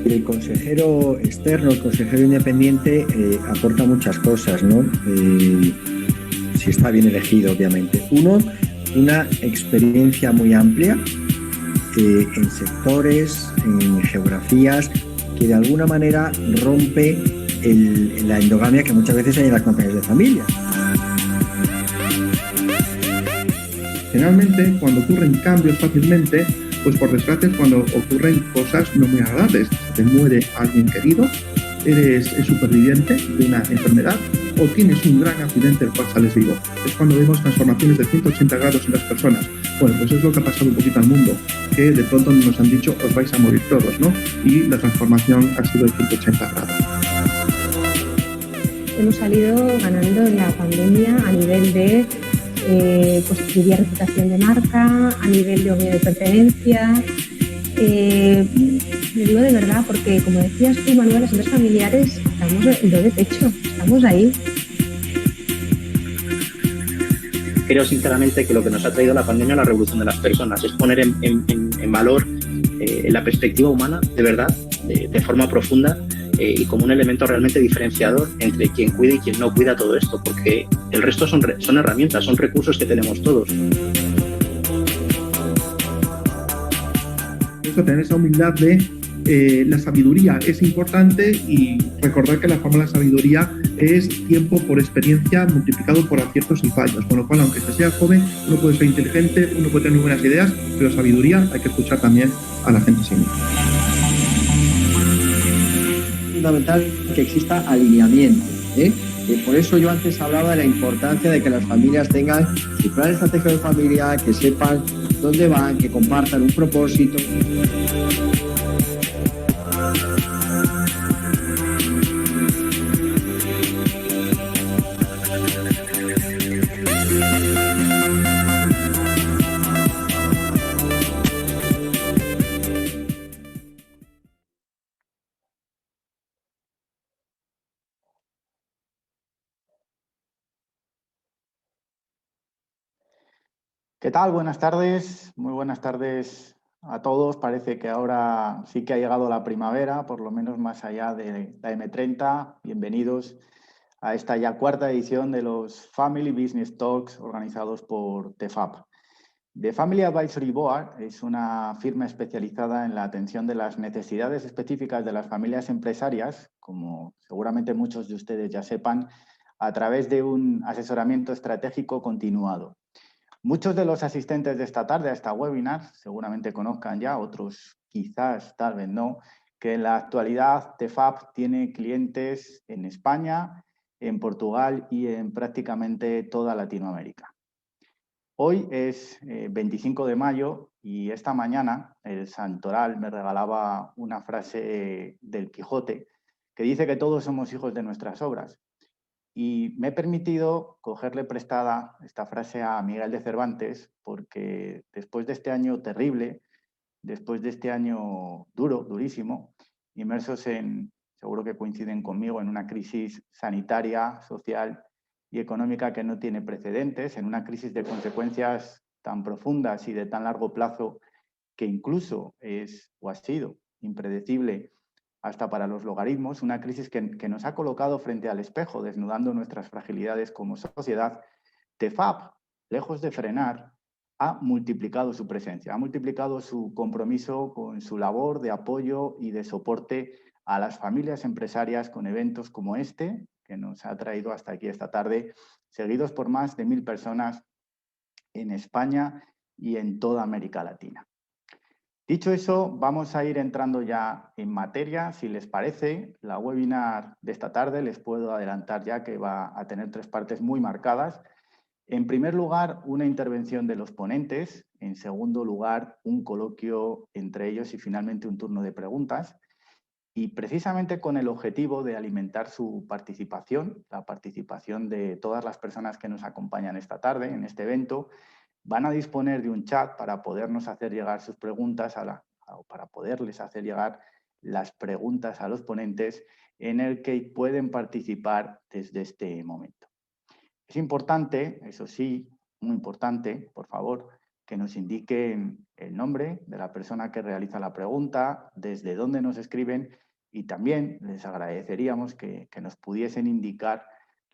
El consejero externo, el consejero independiente, aporta muchas cosas, ¿no? Si está bien elegido, obviamente. Uno, una experiencia muy amplia en sectores, en geografías, que de alguna manera rompe la endogamia que muchas veces hay en las compañías de familia. Generalmente, cuando ocurren cambios fácilmente, pues por desgracia es cuando ocurren cosas no muy agradables. Te muere alguien querido, eres el superviviente de una enfermedad o tienes un gran accidente del cual sales vivo. Es cuando vemos transformaciones de 180 grados en las personas. Bueno, pues es lo que ha pasado un poquito al mundo, que de pronto nos han dicho os vais a morir todos, ¿no? Y la transformación ha sido de 180 grados. Hemos salido ganando en la pandemia a nivel de positividad, reputación de marca, a nivel de obvio de pertenencia. Lo digo de verdad porque, como decías tú, Manuel, las empresas familiares estamos en do de pecho, estamos ahí. Creo sinceramente que lo que nos ha traído la pandemia es la revolución de las personas, es poner en valor la perspectiva humana, de verdad, de forma profunda, y como un elemento realmente diferenciador entre quien cuida y quien no cuida todo esto, porque el resto son herramientas, son recursos que tenemos todos. Tener esa humildad de la sabiduría es importante y recordar que la fórmula de sabiduría es tiempo por experiencia multiplicado por aciertos y fallos, con lo cual aunque se sea joven uno puede ser inteligente, uno puede tener muy buenas ideas, pero sabiduría hay que escuchar también a la gente siempre. Fundamental que exista alineamiento, por eso yo antes hablaba de la importancia de que las familias tengan su plan estratégico de familia, que sepan dónde van, que compartan un propósito. ¿Qué tal? Buenas tardes, muy buenas tardes a todos. Parece que ahora sí que ha llegado la primavera, por lo menos más allá de la M30. Bienvenidos a esta ya cuarta edición de los Family Business Talks organizados por TEFAP. The Family Advisory Board es una firma especializada en la atención de las necesidades específicas de las familias empresarias, como seguramente muchos de ustedes ya sepan, a través de un asesoramiento estratégico continuado. Muchos de los asistentes de esta tarde a esta webinar seguramente conozcan ya, otros quizás, tal vez no, que en la actualidad TEFAP tiene clientes en España, en Portugal y en prácticamente toda Latinoamérica. Hoy es 25 de mayo y esta mañana el Santoral me regalaba una frase del Quijote que dice que todos somos hijos de nuestras obras. Y me he permitido cogerle prestada esta frase a Miguel de Cervantes porque después de este año terrible, después de este año duro, durísimo, inmersos en, seguro que coinciden conmigo, en una crisis sanitaria, social y económica que no tiene precedentes, en una crisis de consecuencias tan profundas y de tan largo plazo que incluso es o ha sido impredecible hasta para los logaritmos, una crisis que nos ha colocado frente al espejo, desnudando nuestras fragilidades como sociedad. TEFAP, lejos de frenar, ha multiplicado su presencia, ha multiplicado su compromiso con su labor de apoyo y de soporte a las familias empresarias con eventos como este, que nos ha traído hasta aquí esta tarde, seguidos por más de 1000 personas en España y en toda América Latina. Dicho eso, vamos a ir entrando ya en materia. Si les parece, la webinar de esta tarde les puedo adelantar ya que va a tener 3 partes muy marcadas. En primer lugar, una intervención de los ponentes. En segundo lugar, un coloquio entre ellos y finalmente un turno de preguntas. Y precisamente con el objetivo de alimentar su participación, la participación de todas las personas que nos acompañan esta tarde en este evento, van a disponer de un chat para podernos hacer llegar sus preguntas o para poderles hacer llegar las preguntas a los ponentes en el que pueden participar desde este momento. Es importante, eso sí, muy importante, por favor, que nos indiquen el nombre de la persona que realiza la pregunta, desde dónde nos escriben, y también les agradeceríamos que nos pudiesen indicar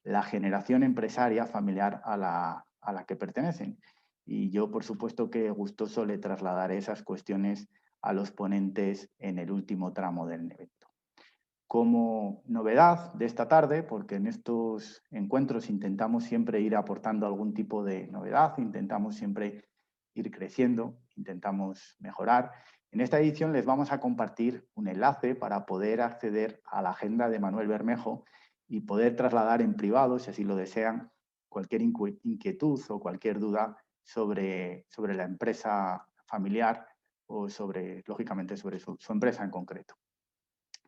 la generación empresaria familiar a la que pertenecen. Y yo, por supuesto, que gustoso le trasladaré esas cuestiones a los ponentes en el último tramo del evento. Como novedad de esta tarde, porque en estos encuentros intentamos siempre ir aportando algún tipo de novedad, intentamos siempre ir creciendo, intentamos mejorar. En esta edición les vamos a compartir un enlace para poder acceder a la agenda de Manuel Bermejo y poder trasladar en privado, si así lo desean, cualquier inquietud o cualquier duda sobre la empresa familiar o lógicamente, sobre su empresa en concreto.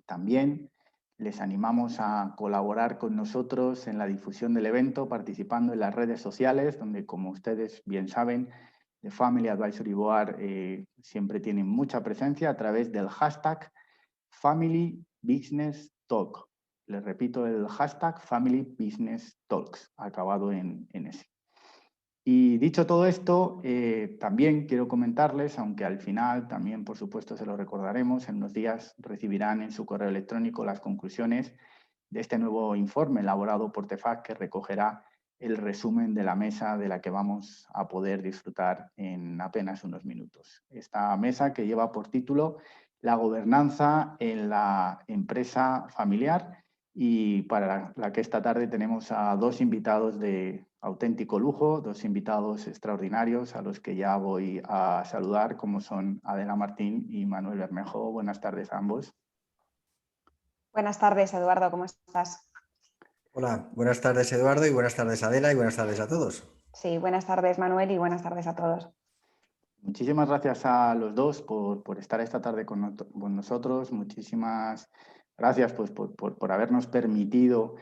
También les animamos a colaborar con nosotros en la difusión del evento, participando en las redes sociales, donde, como ustedes bien saben, The Family Advisory Board siempre tiene mucha presencia a través del hashtag Family Business Talk. Les repito, el hashtag Family Business Talks, acabado en S. Y dicho todo esto, también quiero comentarles, aunque al final también, por supuesto, se lo recordaremos, en unos días recibirán en su correo electrónico las conclusiones de este nuevo informe elaborado por TEFAC, que recogerá el resumen de la mesa de la que vamos a poder disfrutar en apenas unos minutos. Esta mesa, que lleva por título La gobernanza en la empresa familiar, y para la que esta tarde tenemos a dos invitados de auténtico lujo, dos invitados extraordinarios a los que ya voy a saludar, como son Adela Martín y Manuel Bermejo. Buenas tardes a ambos. Buenas tardes, Eduardo, ¿cómo estás? Hola, buenas tardes, Eduardo, y buenas tardes, Adela, y buenas tardes a todos. Sí, buenas tardes, Manuel, y buenas tardes a todos. Muchísimas gracias a los dos por estar esta tarde con nosotros. Muchísimas gracias por habernos permitido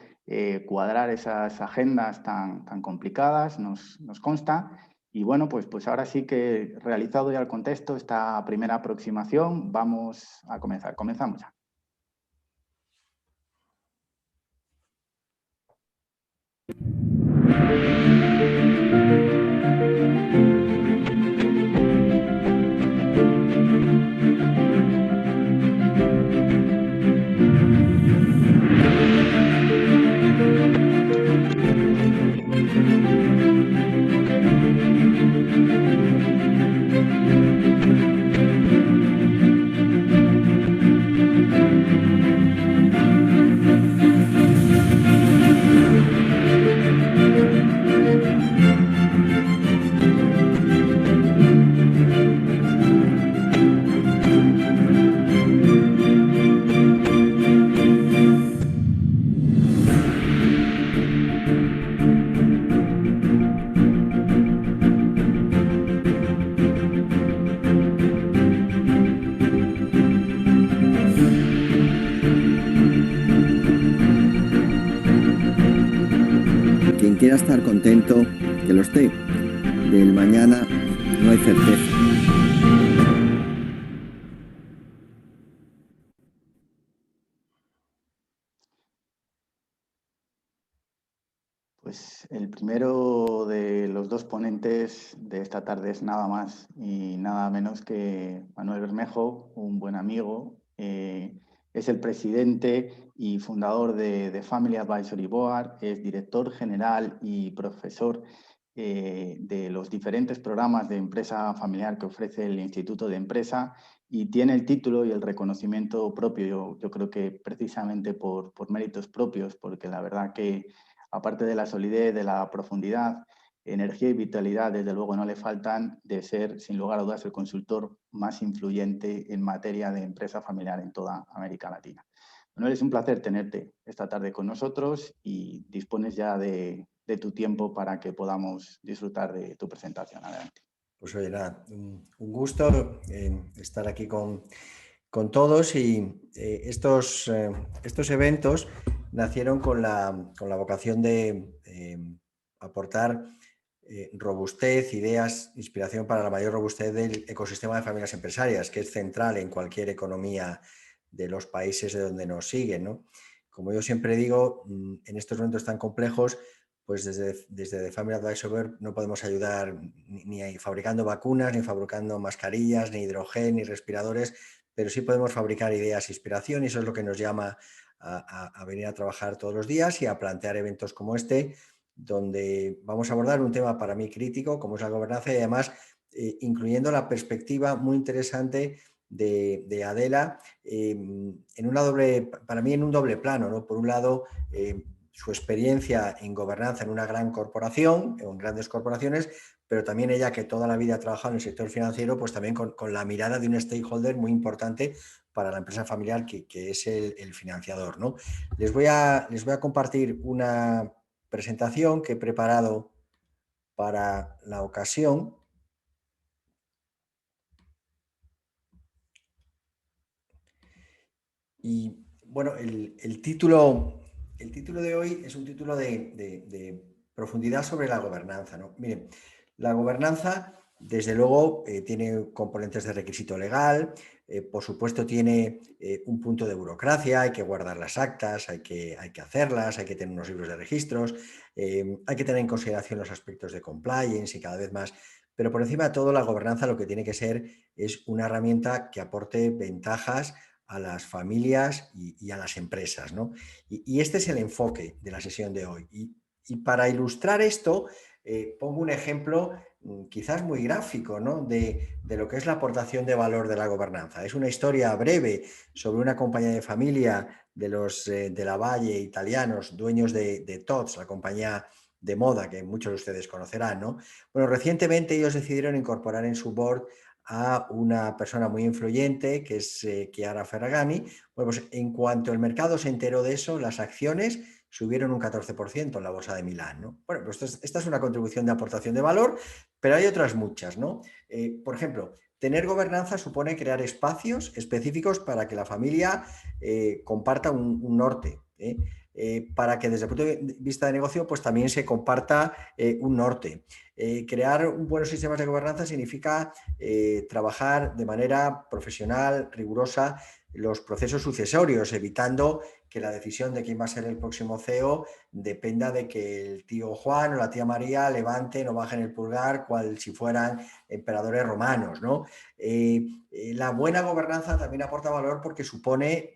cuadrar esas agendas tan complicadas, nos consta. Y bueno, pues ahora sí que, realizado ya el contexto, esta primera aproximación, vamos a comenzar. Comenzamos ya. Quien quiera estar contento, que lo esté. Del mañana no hay certeza. Pues el primero de los dos ponentes de esta tarde es nada más y nada menos que Manuel Bermejo, un buen amigo. Es el presidente y fundador de The Family Advisory Board, es director general y profesor de los diferentes programas de empresa familiar que ofrece el Instituto de Empresa, y tiene el título y el reconocimiento propio, yo creo que precisamente por méritos propios, porque la verdad que, aparte de la solidez, de la profundidad, energía y vitalidad, desde luego no le faltan, de ser, sin lugar a dudas, el consultor más influyente en materia de empresa familiar en toda América Latina. Manuel, es un placer tenerte esta tarde con nosotros y dispones ya de tu tiempo para que podamos disfrutar de tu presentación. Adelante. Pues oye, nada, un gusto estar aquí con todos, y estos eventos nacieron con la vocación de aportar robustez, ideas, inspiración para la mayor robustez del ecosistema de familias empresarias, que es central en cualquier economía de los países de donde nos siguen, ¿no? Como yo siempre digo, en estos momentos tan complejos, pues desde The Family Advisor no podemos ayudar ni fabricando vacunas, ni fabricando mascarillas, ni hidrogel, ni respiradores, pero sí podemos fabricar ideas e inspiración, y eso es lo que nos llama a venir a trabajar todos los días y a plantear eventos como este, donde vamos a abordar un tema para mí crítico, como es la gobernanza, y además incluyendo la perspectiva muy interesante de Adela, para mí en un doble plano, ¿no? Por un lado, su experiencia en gobernanza en una gran corporación, en grandes corporaciones, pero también ella, que toda la vida ha trabajado en el sector financiero, pues también con la mirada de un stakeholder muy importante para la empresa familiar que es el financiador, ¿no? Les voy a compartir una presentación que he preparado para la ocasión. Y bueno, el título de hoy es un título de profundidad sobre la gobernanza, ¿no? Miren, la gobernanza, desde luego, tiene componentes de requisito legal, por supuesto tiene un punto de burocracia, hay que guardar las actas, hay que hacerlas, hay que tener unos libros de registros, hay que tener en consideración los aspectos de compliance y cada vez más. Pero por encima de todo, la gobernanza lo que tiene que ser es una herramienta que aporte ventajas a las familias y a las empresas, ¿no? Y este es el enfoque de la sesión de hoy. Y para ilustrar esto, pongo un ejemplo quizás muy gráfico, ¿no? de lo que es la aportación de valor de la gobernanza. Es una historia breve sobre una compañía de familia de los de la Valle italianos, dueños de Tod's, la compañía de moda que muchos de ustedes conocerán, ¿no? Bueno, recientemente ellos decidieron incorporar en su board a una persona muy influyente, que es Chiara Ferragani. Bueno, pues en cuanto el mercado se enteró de eso, las acciones subieron un 14% en la bolsa de Milán, ¿no? Bueno, pues esta es una contribución de aportación de valor, pero hay otras muchas, ¿no? Por ejemplo, tener gobernanza supone crear espacios específicos para que la familia comparta un norte, para que desde el punto de vista de negocio pues también se comparta un norte. Crear un buenos sistemas de gobernanza significa trabajar de manera profesional, rigurosa, los procesos sucesorios, evitando que la decisión de quién va a ser el próximo CEO dependa de que el tío Juan o la tía María levanten o bajen el pulgar cual si fueran emperadores romanos, ¿no? La buena gobernanza también aporta valor porque supone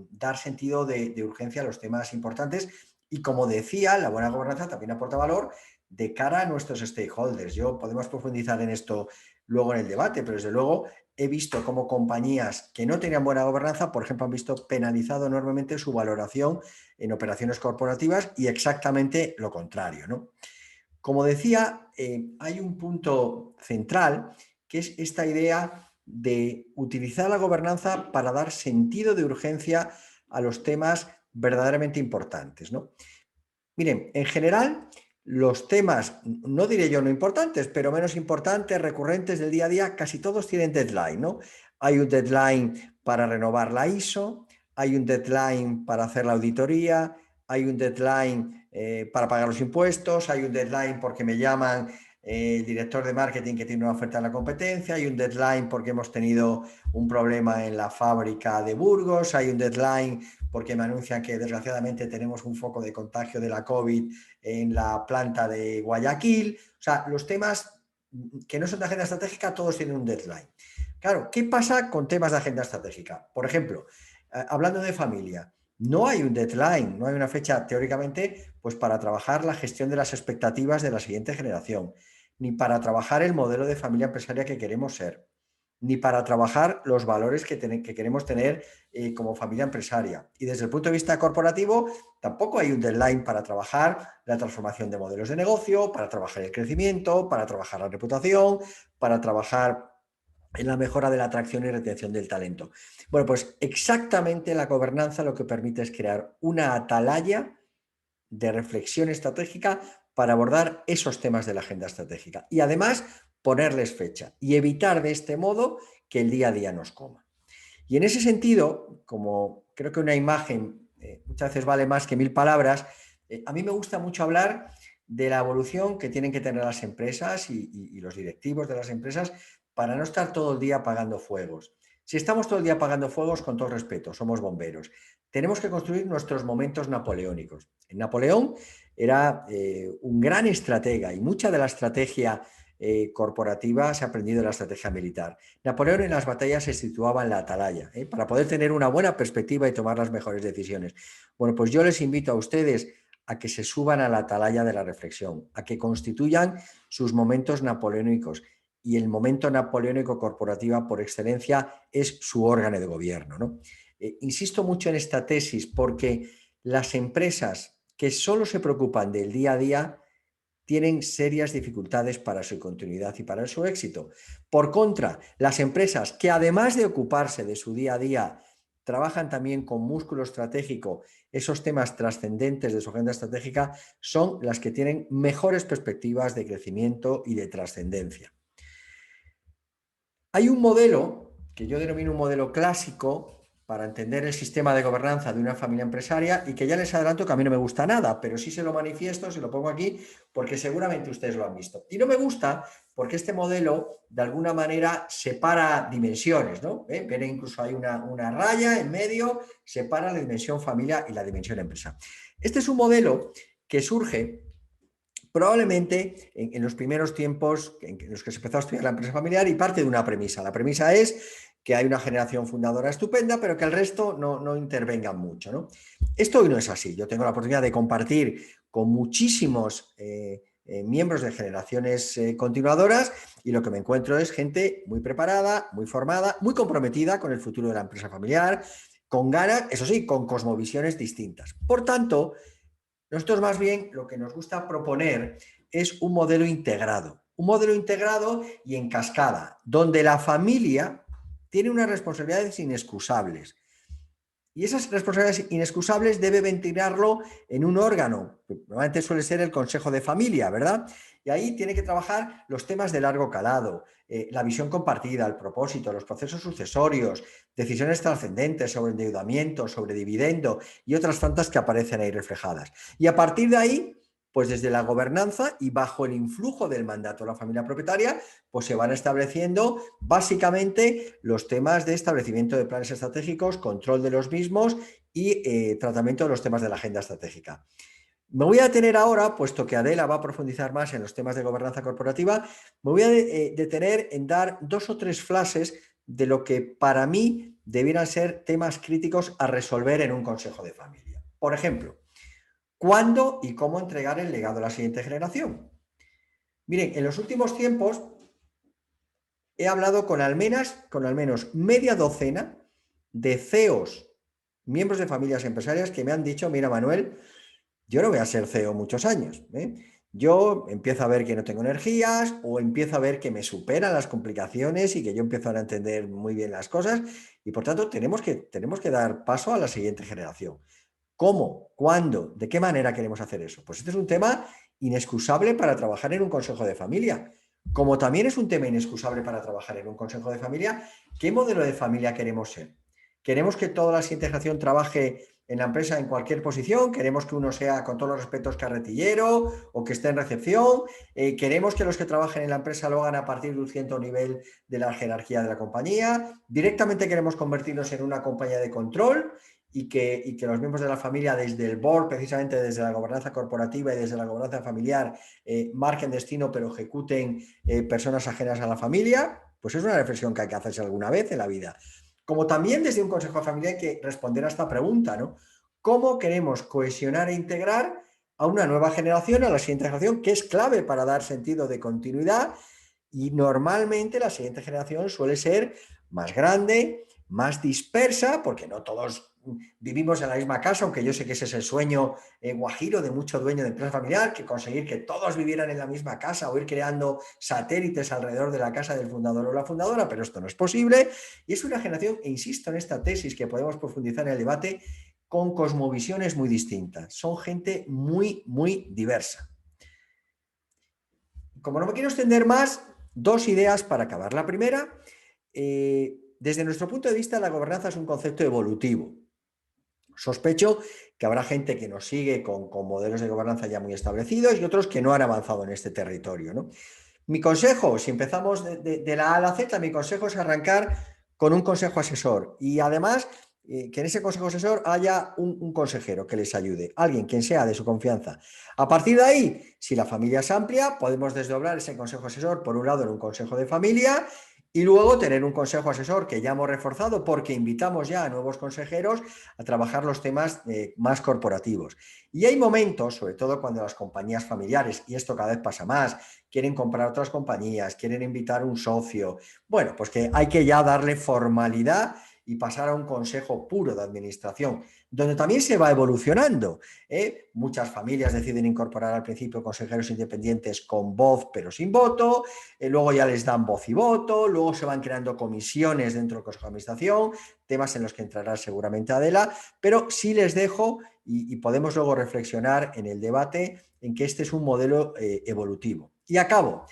dar sentido de urgencia a los temas importantes, y como decía, la buena gobernanza también aporta valor de cara a nuestros stakeholders. Podemos profundizar en esto luego en el debate, pero desde luego he visto cómo compañías que no tenían buena gobernanza, por ejemplo, han visto penalizado enormemente su valoración en operaciones corporativas, y exactamente lo contrario, ¿no? Como decía, hay un punto central que es esta idea de utilizar la gobernanza para dar sentido de urgencia a los temas verdaderamente importantes, ¿no? Miren, en general, los temas, no diré yo no importantes, pero menos importantes, recurrentes del día a día, casi todos tienen deadline, ¿no? Hay un deadline para renovar la ISO, hay un deadline para hacer la auditoría, hay un deadline para pagar los impuestos, hay un deadline porque me llaman el director de marketing que tiene una oferta en la competencia, hay un deadline porque hemos tenido un problema en la fábrica de Burgos, hay un deadline porque me anuncian que desgraciadamente tenemos un foco de contagio de la COVID en la planta de Guayaquil. O sea, los temas que no son de agenda estratégica, todos tienen un deadline. Claro, ¿qué pasa con temas de agenda estratégica? Por ejemplo, hablando de familia, no hay un deadline, no hay una fecha teóricamente pues para trabajar la gestión de las expectativas de la siguiente generación, ni para trabajar el modelo de familia empresaria que queremos ser, ni para trabajar los valores que queremos tener como familia empresaria. Y desde el punto de vista corporativo, tampoco hay un deadline para trabajar la transformación de modelos de negocio, para trabajar el crecimiento, para trabajar la reputación, para trabajar en la mejora de la atracción y retención del talento. Bueno, pues exactamente la gobernanza lo que permite es crear una atalaya de reflexión estratégica para abordar esos temas de la agenda estratégica y además ponerles fecha y evitar de este modo que el día a día nos coma. Y en ese sentido, como creo que una imagen muchas veces vale más que 1000 palabras, a mí me gusta mucho hablar de la evolución que tienen que tener las empresas y los directivos de las empresas para no estar todo el día apagando fuegos, Si estamos todo el día apagando fuegos, con todo respeto, somos bomberos. Tenemos que construir nuestros momentos napoleónicos. Napoleón era un gran estratega y mucha de la estrategia corporativa se ha aprendido de la estrategia militar. Napoleón en las batallas se situaba en la atalaya, para poder tener una buena perspectiva y tomar las mejores decisiones. Bueno, pues yo les invito a ustedes a que se suban a la atalaya de la reflexión, a que constituyan sus momentos napoleónicos. Y el momento napoleónico corporativa por excelencia es su órgano de gobierno, ¿no? Insisto mucho en esta tesis porque las empresas que solo se preocupan del día a día tienen serias dificultades para su continuidad y para su éxito. Por contra, las empresas que además de ocuparse de su día a día, trabajan también con músculo estratégico, esos temas trascendentes de su agenda estratégica, son las que tienen mejores perspectivas de crecimiento y de trascendencia. Hay un modelo que yo denomino un modelo clásico para entender el sistema de gobernanza de una familia empresaria y que ya les adelanto que a mí no me gusta nada, pero sí se lo manifiesto, se lo pongo aquí porque seguramente ustedes lo han visto. Y no me gusta porque este modelo de alguna manera separa dimensiones, ¿no? Ven, incluso hay una raya en medio, separa la dimensión familia y la dimensión empresa. Este es un modelo que surge probablemente en los primeros tiempos en los que se empezó a estudiar la empresa familiar y parte de una premisa. La premisa es que hay una generación fundadora estupenda, pero que el resto no intervengan mucho, ¿no? Esto hoy no es así. Yo tengo la oportunidad de compartir con muchísimos miembros de generaciones continuadoras y lo que me encuentro es gente muy preparada, muy formada, muy comprometida con el futuro de la empresa familiar, con ganas, eso sí, con cosmovisiones distintas. Por tanto, nosotros más bien lo que nos gusta proponer es un modelo integrado y en cascada, donde la familia tiene unas responsabilidades inexcusables. Y esas responsabilidades inexcusables debe ventilarlo en un órgano, que normalmente suele ser el Consejo de Familia, ¿verdad? Y ahí tiene que trabajar los temas de largo calado, la visión compartida, el propósito, los procesos sucesorios, decisiones trascendentes sobre endeudamiento, sobre dividendo y otras tantas que aparecen ahí reflejadas. Y a partir de ahí, pues desde la gobernanza y bajo el influjo del mandato de la familia propietaria, pues se van estableciendo básicamente los temas de establecimiento de planes estratégicos, control de los mismos y tratamiento de los temas de la agenda estratégica. Me voy a detener ahora, puesto que Adela va a profundizar más en los temas de gobernanza corporativa, me voy a detener en dar 2 o 3 frases de lo que para mí debieran ser temas críticos a resolver en un consejo de familia. Por ejemplo, ¿cuándo y cómo entregar el legado a la siguiente generación? Miren, en los últimos tiempos he hablado con al menos media docena de CEOs, miembros de familias empresarias, que me han dicho, mira Manuel, yo no voy a ser CEO muchos años. Yo empiezo a ver que no tengo energías o empiezo a ver que me superan las complicaciones y que yo empiezo a entender muy bien las cosas y por tanto tenemos que dar paso a la siguiente generación. ¿Cómo? ¿Cuándo? ¿De qué manera queremos hacer eso? Pues este es un tema inexcusable para trabajar en un consejo de familia. Como también es un tema inexcusable para trabajar en un consejo de familia, ¿qué modelo de familia queremos ser? ¿Queremos que toda la siguiente generación trabaje en la empresa en cualquier posición? ¿Queremos que uno sea, con todos los respetos, carretillero o que esté en recepción? ¿Queremos que los que trabajen en la empresa lo hagan a partir de un cierto nivel de la jerarquía de la compañía? ¿Directamente queremos convertirnos en una compañía de control y que los miembros de la familia desde el board, precisamente desde la gobernanza corporativa y desde la gobernanza familiar, marquen destino pero ejecuten personas ajenas a la familia? Pues es una reflexión que hay que hacerse alguna vez en la vida. Como también desde un consejo de familia hay que responder a esta pregunta, ¿no? ¿Cómo queremos cohesionar e integrar a una nueva generación, a la siguiente generación, que es clave para dar sentido de continuidad? Y normalmente la siguiente generación suele ser más grande, más dispersa, porque no todos vivimos en la misma casa, aunque yo sé que ese es el sueño guajiro de mucho dueño de empresa familiar, que conseguir que todos vivieran en la misma casa o ir creando satélites alrededor de la casa del fundador o la fundadora, pero esto no es posible. Y es una generación, e insisto en esta tesis que podemos profundizar en el debate, con cosmovisiones muy distintas. Son gente muy, muy diversa. Como no me quiero extender más, 2 ideas para acabar. La primera, desde nuestro punto de vista, la gobernanza es un concepto evolutivo. Sospecho que habrá gente que nos sigue con modelos de gobernanza ya muy establecidos y otros que no han avanzado en este territorio, ¿no? Mi consejo, si empezamos de la A a la Z, mi consejo es arrancar con un consejo asesor y además que en ese consejo asesor haya un consejero que les ayude, alguien quien sea de su confianza. A partir de ahí, si la familia es amplia, podemos desdoblar ese consejo asesor por un lado en un consejo de familia y luego tener un consejo asesor que ya hemos reforzado porque invitamos ya a nuevos consejeros a trabajar los temas más corporativos. Y hay momentos, sobre todo cuando las compañías familiares, y esto cada vez pasa más, quieren comprar otras compañías, quieren invitar un socio, bueno, pues que hay que ya darle formalidad y pasar a un consejo puro de administración, donde también se va evolucionando. Muchas familias deciden incorporar al principio consejeros independientes con voz pero sin voto, luego ya les dan voz y voto, luego se van creando comisiones dentro del consejo de administración, temas en los que entrará seguramente Adela, pero sí les dejo y podemos luego reflexionar en el debate en que este es un modelo evolutivo. Y acabo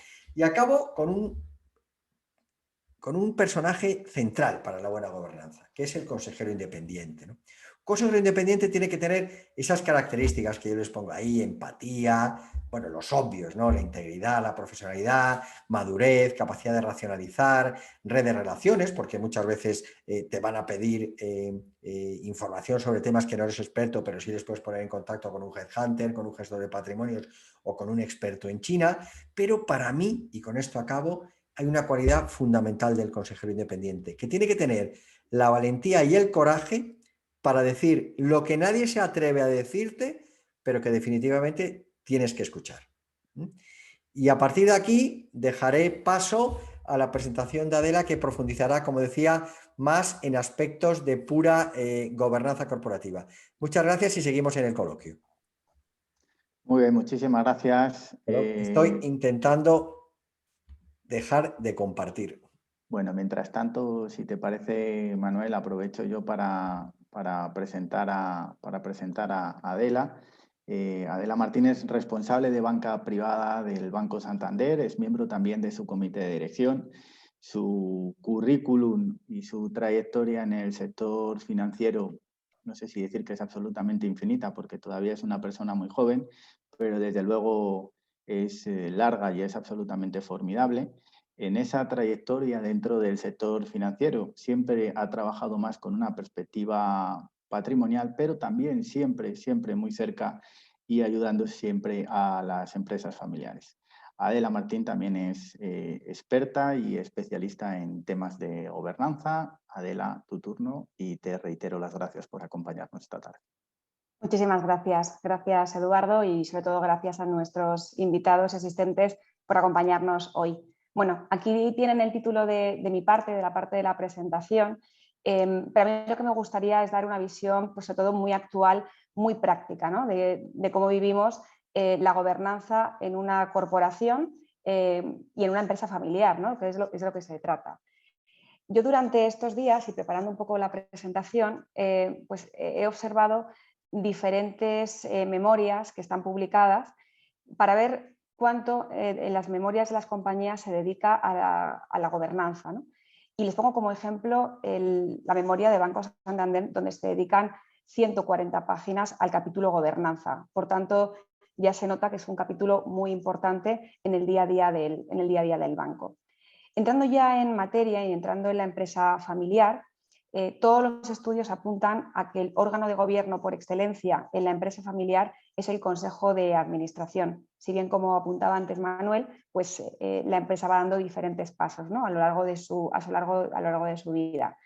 con un personaje central para la buena gobernanza, que es el consejero independiente, ¿no? Un consejero independiente tiene que tener esas características que yo les pongo ahí, empatía, bueno, los obvios, ¿no? La integridad, la profesionalidad, madurez, capacidad de racionalizar, red de relaciones, porque muchas veces te van a pedir información sobre temas que no eres experto, pero sí les puedes poner en contacto con un headhunter, con un gestor de patrimonios o con un experto en China. Pero para mí, y con esto acabo, hay una cualidad fundamental del consejero independiente, que tiene que tener la valentía y el coraje para decir lo que nadie se atreve a decirte, pero que definitivamente tienes que escuchar. Y a partir de aquí dejaré paso a la presentación de Adela, que profundizará, como decía, más en aspectos de pura gobernanza corporativa. Muchas gracias y seguimos en el coloquio. Muy bien, muchísimas gracias. Estoy intentando dejar de compartir. Bueno, mientras tanto, si te parece, Manuel, aprovecho yo para presentar a Adela. Adela Martínez, responsable de banca privada del Banco Santander, es miembro también de su comité de dirección. Su currículum y su trayectoria en el sector financiero, no sé si decir que es absolutamente infinita, porque todavía es una persona muy joven, pero desde luego es larga y es absolutamente formidable. En esa trayectoria dentro del sector financiero siempre ha trabajado más con una perspectiva patrimonial, pero también siempre muy cerca y ayudando siempre a las empresas familiares. Adela Martín también es experta y especialista en temas de gobernanza. Adela, tu turno y te reitero las gracias por acompañarnos esta tarde. Muchísimas gracias. Gracias, Eduardo, y sobre todo gracias a nuestros invitados y asistentes por acompañarnos hoy. Bueno, aquí tienen el título de mi parte, de la parte de la presentación, pero a mí lo que me gustaría es dar una visión, pues sobre todo muy actual, muy práctica, ¿no? de cómo vivimos la gobernanza en una corporación y en una empresa familiar, ¿no? Que es lo que se trata. Yo durante estos días y preparando un poco la presentación, pues he observado diferentes memorias que están publicadas para ver cuánto en las memorias de las compañías se dedica a la gobernanza, ¿no? Y les pongo como ejemplo la memoria de Banco Santander, donde se dedican 140 páginas al capítulo gobernanza. Por tanto, ya se nota que es un capítulo muy importante en el día a día del banco. Entrando ya en materia y entrando en la empresa familiar, todos los estudios apuntan a que el órgano de gobierno por excelencia en la empresa familiar es el Consejo de Administración. Si bien, como apuntaba antes Manuel, pues la empresa va dando diferentes pasos, ¿no? a lo largo de su vida.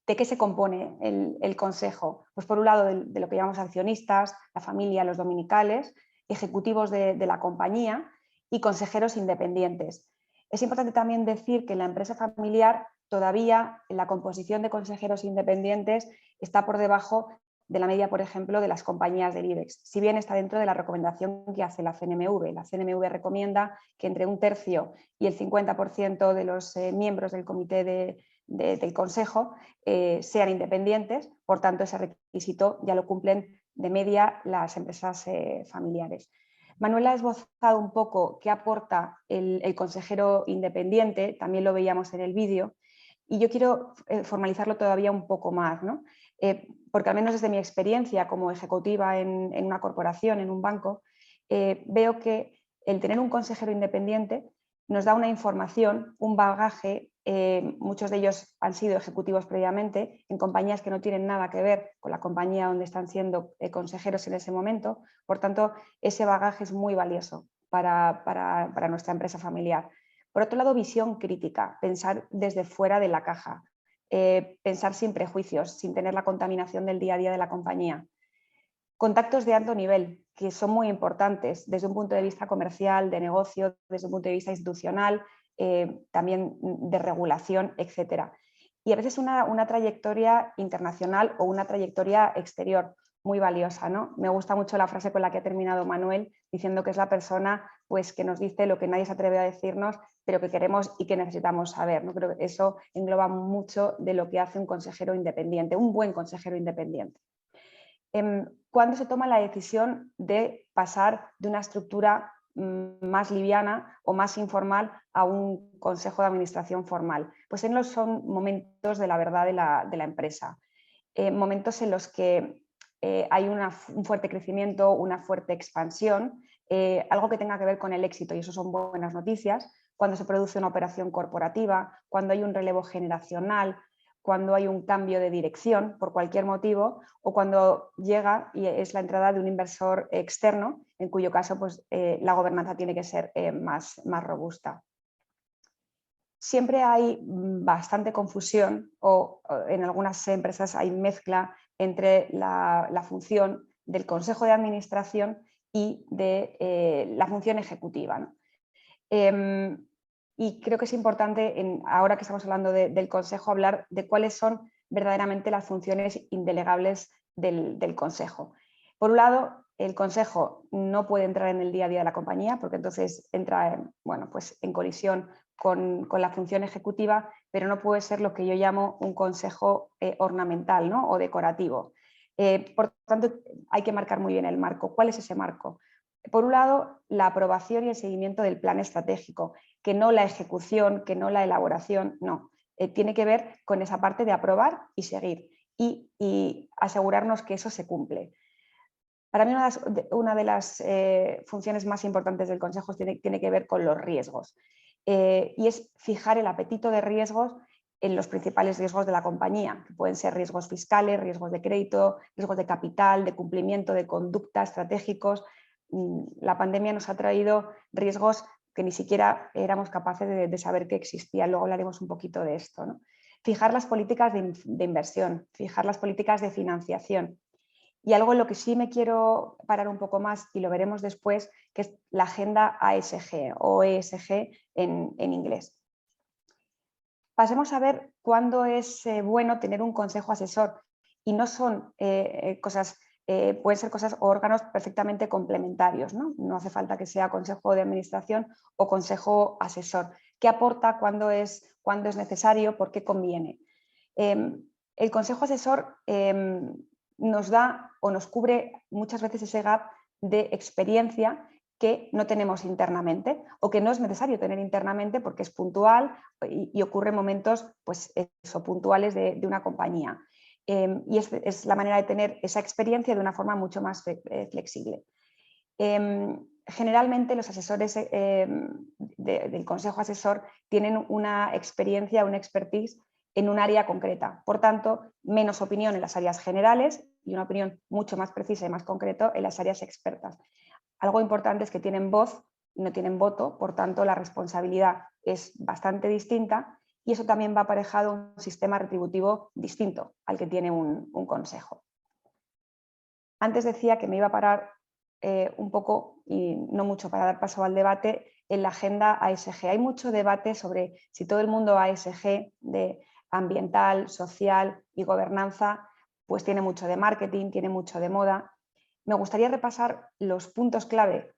¿De qué se compone el Consejo? Pues por un lado de lo que llamamos accionistas, la familia, los dominicales, ejecutivos de la compañía y consejeros independientes. Es importante también decir que en la empresa familiar todavía la composición de consejeros independientes está por debajo de la media, por ejemplo, de las compañías del IBEX, si bien está dentro de la recomendación que hace la CNMV. La CNMV recomienda que entre 1/3 y el 50% de los miembros del comité del Consejo sean independientes, por tanto ese requisito ya lo cumplen de media las empresas familiares. Manuel ha esbozado un poco qué aporta el consejero independiente, también lo veíamos en el vídeo, y yo quiero formalizarlo todavía un poco más, ¿no? Porque al menos desde mi experiencia como ejecutiva en una corporación, en un banco, veo que el tener un consejero independiente nos da una información, un bagaje, muchos de ellos han sido ejecutivos previamente en compañías que no tienen nada que ver con la compañía donde están siendo consejeros en ese momento, por tanto ese bagaje es muy valioso para nuestra empresa familiar. Por otro lado, visión crítica, pensar desde fuera de la caja, pensar sin prejuicios, sin tener la contaminación del día a día de la compañía. Contactos de alto nivel, que son muy importantes desde un punto de vista comercial, de negocio, desde un punto de vista institucional, también de regulación, etc. Y a veces una trayectoria internacional o una trayectoria exterior muy valiosa, ¿no? Me gusta mucho la frase con la que ha terminado Manuel, diciendo que es la persona pues, que nos dice lo que nadie se atreve a decirnos, pero que queremos y que necesitamos saber, ¿no? Creo que eso engloba mucho de lo que hace un consejero independiente, un buen consejero independiente. ¿Cuándo se toma la decisión de pasar de una estructura más liviana o más informal a un consejo de administración formal? Pues son momentos de la verdad de la empresa, momentos en los que hay un fuerte crecimiento, una fuerte expansión, algo que tenga que ver con el éxito, y eso son buenas noticias, cuando se produce una operación corporativa, cuando hay un relevo generacional, cuando hay un cambio de dirección por cualquier motivo, o cuando llega y es la entrada de un inversor externo, en cuyo caso pues, la gobernanza tiene que ser más robusta. Siempre hay bastante confusión o en algunas empresas hay mezcla entre la función del consejo de administración y de la función ejecutiva, ¿no? Y creo que es importante, ahora que estamos hablando del consejo, hablar de cuáles son verdaderamente las funciones indelegables del consejo. Por un lado, el consejo no puede entrar en el día a día de la compañía porque entonces entra pues en colisión con la función ejecutiva, pero no puede ser lo que yo llamo un consejo ornamental, ¿no? O decorativo. Por tanto, hay que marcar muy bien el marco. ¿Cuál es ese marco? Por un lado, la aprobación y el seguimiento del plan estratégico, que no la ejecución, que no la elaboración, no. Tiene que ver con esa parte de aprobar y seguir y asegurarnos que eso se cumple. Para mí una de las funciones más importantes del Consejo tiene que ver con los riesgos y es fijar el apetito de riesgos en los principales riesgos de la compañía, que pueden ser riesgos fiscales, riesgos de crédito, riesgos de capital, de cumplimiento, de conducta, estratégicos. La pandemia nos ha traído riesgos que ni siquiera éramos capaces de saber que existían. Luego hablaremos un poquito de esto, ¿no? Fijar las políticas de inversión, fijar las políticas de financiación. Y algo en lo que sí me quiero parar un poco más, y lo veremos después, que es la agenda ASG o ESG en inglés. Pasemos a ver cuándo es bueno tener un consejo asesor. Y no son pueden ser cosas o órganos perfectamente complementarios, ¿no? No hace falta que sea consejo de administración o consejo asesor. ¿Qué aporta? ¿Cuándo es necesario? ¿Por qué conviene? El consejo asesor nos da o nos cubre muchas veces ese gap de experiencia que no tenemos internamente o que no es necesario tener internamente porque es puntual y ocurre en momentos pues, puntuales de una compañía. Y es la manera de tener esa experiencia de una forma mucho más flexible. Generalmente los asesores del consejo asesor tienen una experiencia, una expertise en un área concreta. Por tanto, menos opinión en las áreas generales y una opinión mucho más precisa y más concreta en las áreas expertas. Algo importante es que tienen voz y no tienen voto, por tanto la responsabilidad es bastante distinta y eso también va aparejado a un sistema retributivo distinto al que tiene un consejo. Antes decía que me iba a parar un poco, y no mucho, para dar paso al debate en la agenda ASG. Hay mucho debate sobre si todo el mundo ASG de ambiental, social y gobernanza, pues tiene mucho de marketing, tiene mucho de moda. Me gustaría repasar los puntos clave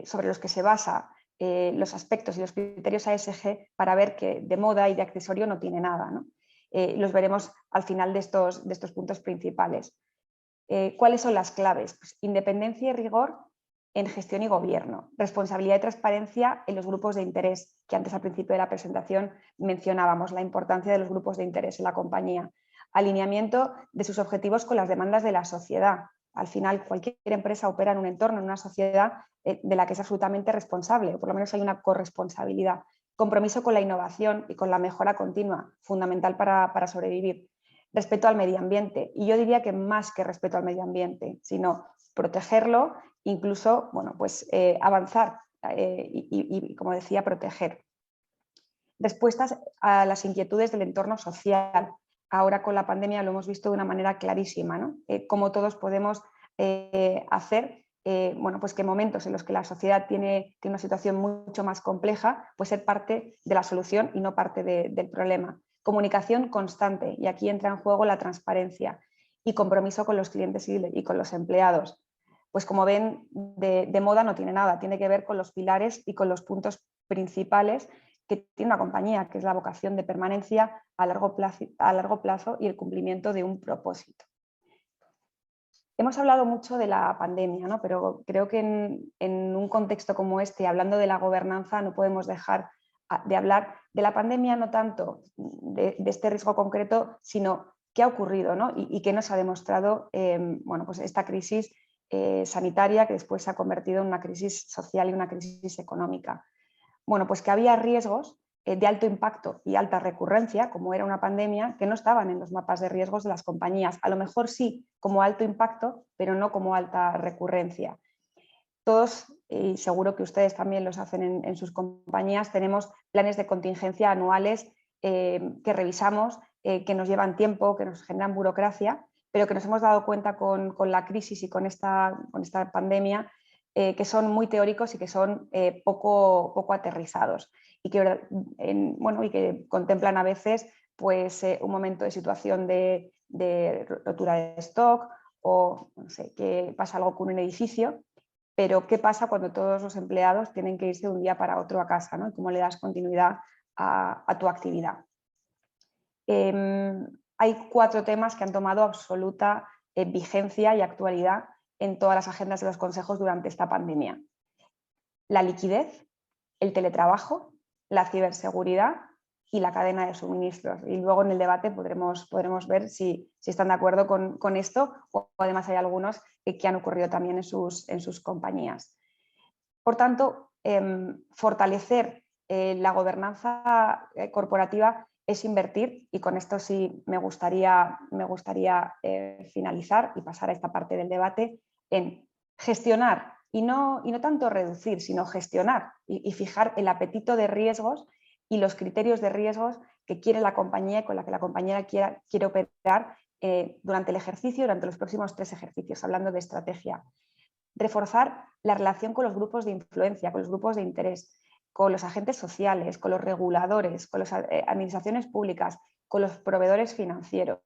sobre los que se basa los aspectos y los criterios ASG para ver que de moda y de accesorio no tiene nada, ¿no? Los veremos al final de estos puntos principales. ¿Cuáles son las claves? Pues independencia y rigor en gestión y gobierno, responsabilidad y transparencia en los grupos de interés, que antes al principio de la presentación mencionábamos, la importancia de los grupos de interés en la compañía, alineamiento de sus objetivos con las demandas de la sociedad, al final cualquier empresa opera en un entorno, en una sociedad de la que es absolutamente responsable, o por lo menos hay una corresponsabilidad. Compromiso con la innovación y con la mejora continua, fundamental para sobrevivir. Respeto al medio ambiente, y yo diría que más que respeto al medio ambiente, sino protegerlo, incluso avanzar y, como decía, proteger. Respuestas a las inquietudes del entorno social. Ahora con la pandemia lo hemos visto de una manera clarísima, ¿no? Cómo todos podemos hacer pues que momentos en los que la sociedad tiene una situación mucho más compleja, pues ser parte de la solución y no parte del problema. Comunicación constante, y aquí entra en juego la transparencia, y compromiso con los clientes y con los empleados. Pues como ven, de moda no tiene nada, tiene que ver con los pilares y con los puntos principales que tiene una compañía, que es la vocación de permanencia a largo plazo y el cumplimiento de un propósito. Hemos hablado mucho de la pandemia, ¿no? Pero creo que en un contexto como este, hablando de la gobernanza, no podemos dejar de hablar de la pandemia, no tanto de este riesgo concreto, sino qué ha ocurrido, ¿no? y qué nos ha demostrado pues esta crisis sanitaria, que después se ha convertido en una crisis social y una crisis económica. Bueno, pues que había riesgos de alto impacto y alta recurrencia, como era una pandemia, que no estaban en los mapas de riesgos de las compañías. A lo mejor sí como alto impacto, pero no como alta recurrencia. Todos, y seguro que ustedes también los hacen en sus compañías, tenemos planes de contingencia anuales que revisamos, que nos llevan tiempo, que nos generan burocracia, pero que nos hemos dado cuenta con la crisis y con esta pandemia que son muy teóricos y que son poco aterrizados y que contemplan a veces pues, un momento de situación de rotura de stock o no sé, que pasa algo con un edificio, pero ¿qué pasa cuando todos los empleados tienen que irse de un día para otro a casa, ¿no? ¿Cómo le das continuidad a tu actividad? Hay 4 temas que han tomado absoluta vigencia y actualidad en todas las agendas de los consejos durante esta pandemia. La liquidez, el teletrabajo, la ciberseguridad y la cadena de suministros. Y luego en el debate podremos ver si están de acuerdo con esto, o además hay algunos que han ocurrido también en sus compañías. Por tanto, fortalecer la gobernanza corporativa es invertir, y con esto sí me gustaría finalizar y pasar a esta parte del debate, en gestionar y no tanto reducir, sino gestionar y fijar el apetito de riesgos y los criterios de riesgos que quiere la compañía y con la que la compañía quiere operar durante el ejercicio, durante los próximos 3 ejercicios, hablando de estrategia. Reforzar la relación con los grupos de influencia, con los grupos de interés, con los agentes sociales, con los reguladores, con las administraciones públicas, con los proveedores financieros.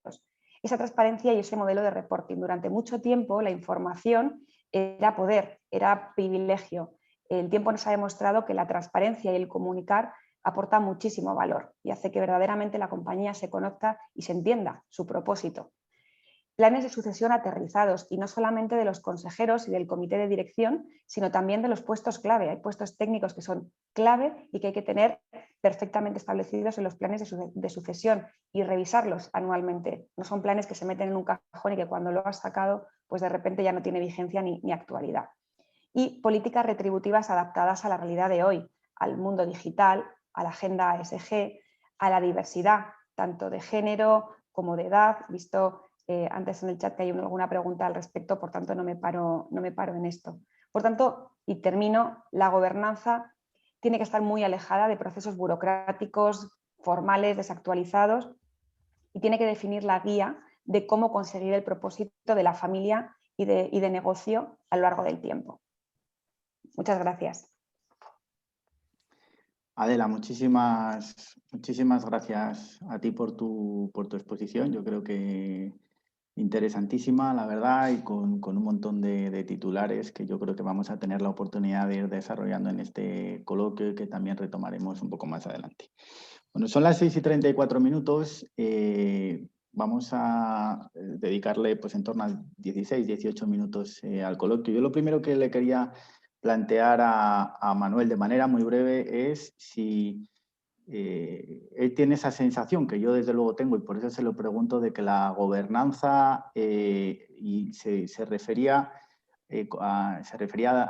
Esa transparencia y ese modelo de reporting. Durante mucho tiempo la información era poder, era privilegio. El tiempo nos ha demostrado que la transparencia y el comunicar aporta muchísimo valor y hace que verdaderamente la compañía se conozca y se entienda su propósito. Planes de sucesión aterrizados, y no solamente de los consejeros y del comité de dirección, sino también de los puestos clave. Hay puestos técnicos que son clave y que hay que tener perfectamente establecidos en los planes de sucesión y revisarlos anualmente. No son planes que se meten en un cajón y que cuando lo has sacado, pues de repente ya no tiene vigencia ni actualidad. Y políticas retributivas adaptadas a la realidad de hoy, al mundo digital, a la agenda ESG, a la diversidad, tanto de género como de edad. Visto antes en el chat que hay alguna pregunta al respecto, por tanto no me paro en esto. Por tanto, y termino, la gobernanza tiene que estar muy alejada de procesos burocráticos, formales, desactualizados, y tiene que definir la guía de cómo conseguir el propósito de la familia y de negocio a lo largo del tiempo. Muchas gracias. Adela, muchísimas gracias a ti por tu exposición. Yo creo que interesantísima, la verdad, y con un montón de titulares que yo creo que vamos a tener la oportunidad de ir desarrollando en este coloquio y que también retomaremos un poco más adelante. Bueno, son las 6:34. Vamos a dedicarle pues en torno a 16-18 minutos al coloquio. Yo lo primero que le quería plantear a Manuel de manera muy breve es si él tiene esa sensación que yo desde luego tengo, y por eso se lo pregunto, de que la gobernanza, y se refería a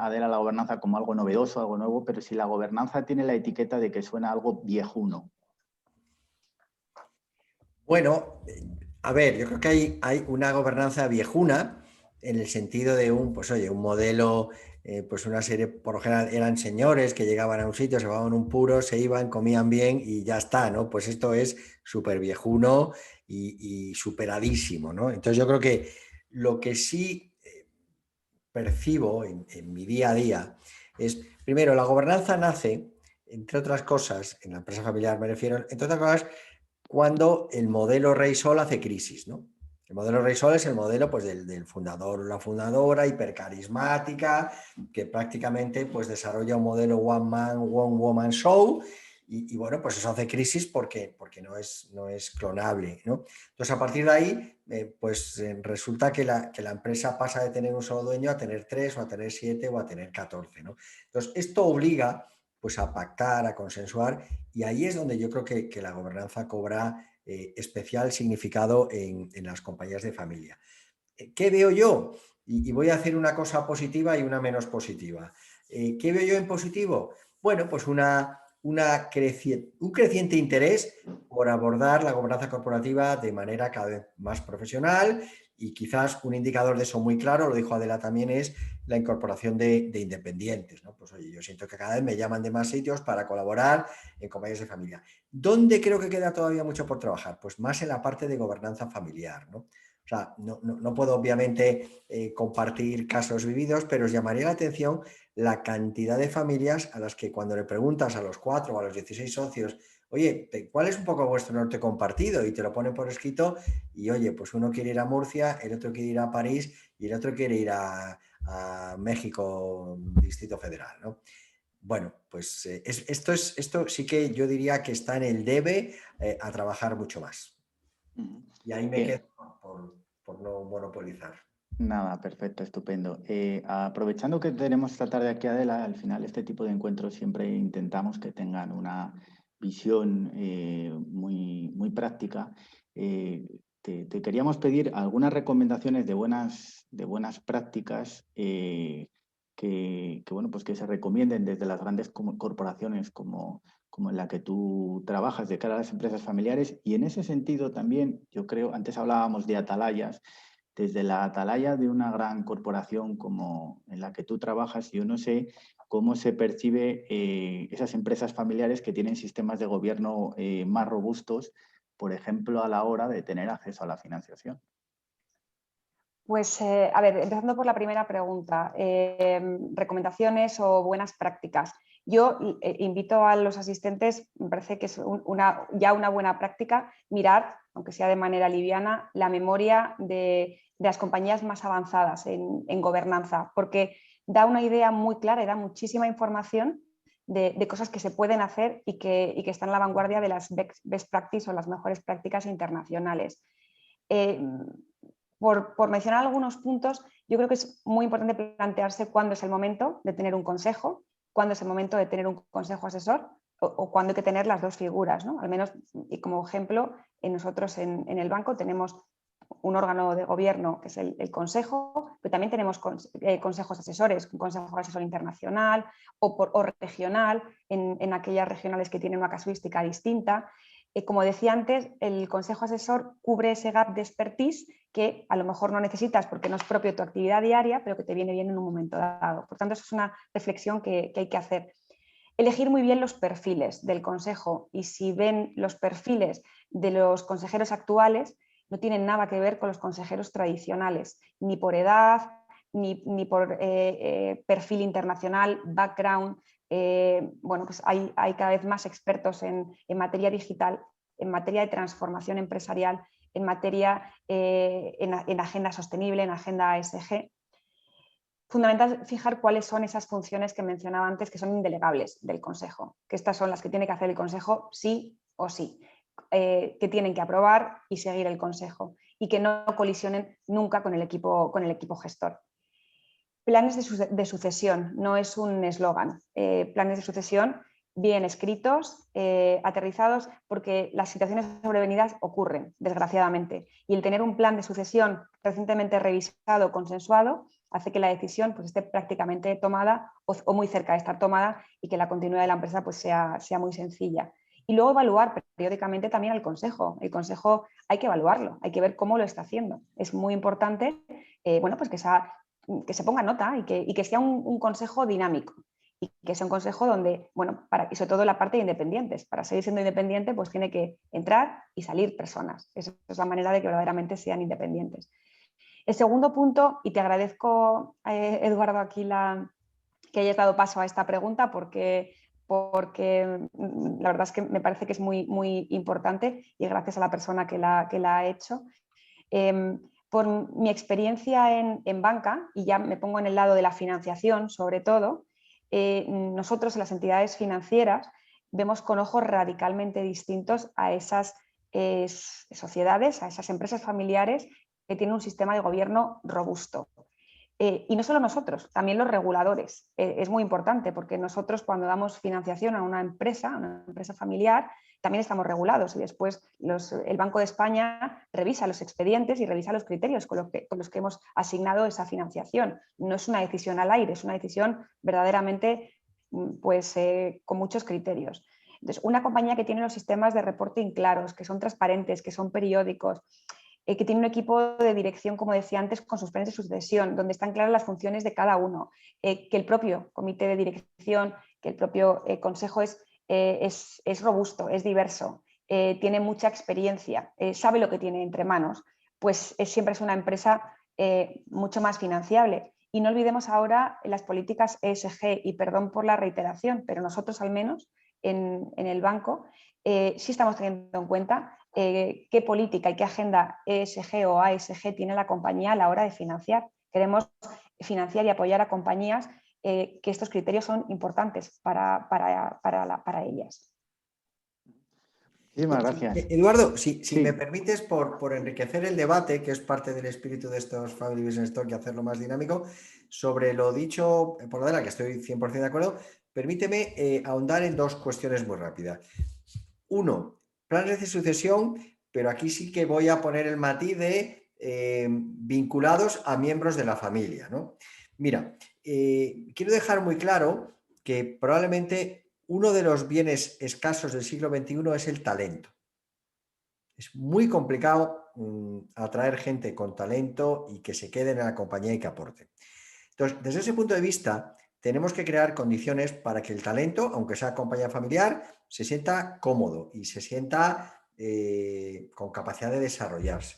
Adela a la gobernanza como algo novedoso, algo nuevo, pero si la gobernanza tiene la etiqueta de que suena algo viejuno. Bueno, a ver, yo creo que hay una gobernanza viejuna en el sentido de un modelo, pues una serie, por lo general eran señores que llegaban a un sitio, se llevaban un puro, se iban, comían bien y ya está, ¿no? Pues esto es súper viejuno y superadísimo, ¿no? Entonces yo creo que lo que sí percibo en mi día a día es, primero, la gobernanza nace, entre otras cosas, en la empresa familiar me refiero, entre otras cosas, cuando el modelo Rey Sol hace crisis, ¿no? El modelo Rey Sol es el modelo pues, del fundador o la fundadora hipercarismática que prácticamente pues, desarrolla un modelo One Man, One Woman Show y bueno, pues eso hace crisis porque no es clonable, ¿no? Entonces, a partir de ahí, resulta que la empresa pasa de tener un solo dueño a tener 3 o a tener 7 o a tener 14, ¿no? Entonces, esto obliga pues, a pactar, a consensuar, y ahí es donde yo creo que la gobernanza cobra especial significado en las compañías de familia. ¿Qué veo yo? Y voy a hacer una cosa positiva y una menos positiva. ¿Qué veo yo en positivo? Bueno, pues un creciente interés por abordar la gobernanza corporativa de manera cada vez más profesional, y quizás un indicador de eso muy claro, lo dijo Adela también, es la incorporación de independientes, ¿no? Pues oye, yo siento que cada vez me llaman de más sitios para colaborar en compañías de familia. ¿Dónde creo que queda todavía mucho por trabajar? Pues más en la parte de gobernanza familiar, ¿no? O sea, no puedo obviamente compartir casos vividos, pero os llamaría la atención la cantidad de familias a las que cuando le preguntas a los 4 o a los 16 socios, oye, ¿cuál es un poco vuestro norte compartido? Y te lo ponen por escrito y oye, pues uno quiere ir a Murcia, el otro quiere ir a París y el otro quiere ir a México, Distrito Federal, ¿no? Bueno, pues esto sí que yo diría que está en el debe a trabajar mucho más. Y ahí me quedo por no monopolizar. Nada, perfecto, estupendo. Aprovechando que tenemos esta tarde aquí, Adela, al final este tipo de encuentros siempre intentamos que tengan una visión muy, muy práctica. Te queríamos pedir algunas recomendaciones de buenas prácticas bueno, pues que se recomienden desde las grandes corporaciones como en la que tú trabajas de cara a las empresas familiares. Y en ese sentido también, yo creo, antes hablábamos de atalayas, desde la atalaya de una gran corporación como en la que tú trabajas, yo no sé cómo se percibe esas empresas familiares que tienen sistemas de gobierno más robustos, por ejemplo, a la hora de tener acceso a la financiación. Pues, a ver, empezando por la primera pregunta, recomendaciones o buenas prácticas. Yo invito a los asistentes, me parece que es ya una buena práctica, mirar, aunque sea de manera liviana, la memoria de las compañías más avanzadas en gobernanza, porque da una idea muy clara y da muchísima información de cosas que se pueden hacer y que están en la vanguardia de las best practices o las mejores prácticas internacionales. Por mencionar algunos puntos, yo creo que es muy importante plantearse cuándo es el momento de tener un consejo, cuándo es el momento de tener un consejo asesor o cuándo hay que tener las dos figuras, ¿no? Al menos, y como ejemplo, nosotros en el banco tenemos un órgano de gobierno que es el consejo, pero también tenemos consejos asesores, un consejo asesor internacional o regional en aquellas regionales que tienen una casuística distinta. Como decía antes, el consejo asesor cubre ese gap de expertise que a lo mejor no necesitas porque no es propio de tu actividad diaria, pero que te viene bien en un momento dado. Por tanto, eso es una reflexión que hay que hacer. Elegir muy bien los perfiles del consejo, y si ven los perfiles de los consejeros actuales, no tienen nada que ver con los consejeros tradicionales, ni por edad, ni por perfil internacional, background. Bueno, pues hay cada vez más expertos en materia digital, en materia de transformación empresarial, en materia en agenda sostenible, en agenda ASG. Fundamental fijar cuáles son esas funciones que mencionaba antes que son indelegables del consejo, que estas son las que tiene que hacer el consejo sí o sí, que tienen que aprobar y seguir el consejo y que no colisionen nunca con el equipo gestor. Planes de sucesión no es un eslogan. Planes de sucesión bien escritos, aterrizados, porque las situaciones sobrevenidas ocurren, desgraciadamente. Y el tener un plan de sucesión recientemente revisado, consensuado, hace que la decisión pues, esté prácticamente tomada o muy cerca de estar tomada y que la continuidad de la empresa pues, sea muy sencilla. Y luego evaluar periódicamente también al consejo. El consejo hay que evaluarlo, hay que ver cómo lo está haciendo. Es muy importante bueno, pues que se ponga nota y que sea un consejo dinámico. Y que sea un consejo donde, bueno, y sobre todo la parte de independientes. Para seguir siendo independiente, pues tiene que entrar y salir personas. Esa es la manera de que verdaderamente sean independientes. El segundo punto, y te agradezco, Eduardo, aquí que hayas dado paso a esta pregunta porque la verdad es que me parece que es muy, muy importante y gracias a la persona que la ha hecho. Por mi experiencia en banca, y ya me pongo en el lado de la financiación sobre todo, nosotros en las entidades financieras vemos con ojos radicalmente distintos a esas sociedades, a esas empresas familiares que tienen un sistema de gobierno robusto. Y no solo nosotros, también los reguladores. Es muy importante porque nosotros cuando damos financiación a una empresa familiar, también estamos regulados y después el Banco de España revisa los expedientes y revisa los criterios con los que hemos asignado esa financiación. No es una decisión al aire, es una decisión verdaderamente pues, con muchos criterios. Entonces, una compañía que tiene los sistemas de reporting claros, que son transparentes, que son periódicos, que tiene un equipo de dirección, como decía antes, con sus planes de sucesión, donde están claras las funciones de cada uno, que el propio comité de dirección, que el propio consejo es robusto, es diverso, tiene mucha experiencia, sabe lo que tiene entre manos, pues siempre es una empresa mucho más financiable. Y no olvidemos ahora las políticas ESG, y perdón por la reiteración, pero nosotros al menos en el banco sí estamos teniendo en cuenta qué política y qué agenda ESG o ASG tiene la compañía a la hora de financiar. Queremos financiar y apoyar a compañías que estos criterios son importantes para ellas. Muchísimas gracias. Eduardo, si me permites, por enriquecer el debate, que es parte del espíritu de estos Family Business Talk y hacerlo más dinámico, sobre lo dicho por Adela, que estoy 100% de acuerdo, permíteme ahondar en dos cuestiones muy rápidas. Uno, planes de sucesión, pero aquí sí que voy a poner el matiz de vinculados a miembros de la familia, ¿no? Mira, quiero dejar muy claro que probablemente uno de los bienes escasos del siglo XXI es el talento. Es muy complicado atraer gente con talento y que se queden en la compañía y que aporten. Entonces, desde ese punto de vista, tenemos que crear condiciones para que el talento, aunque sea compañía familiar, se sienta cómodo y se sienta con capacidad de desarrollarse.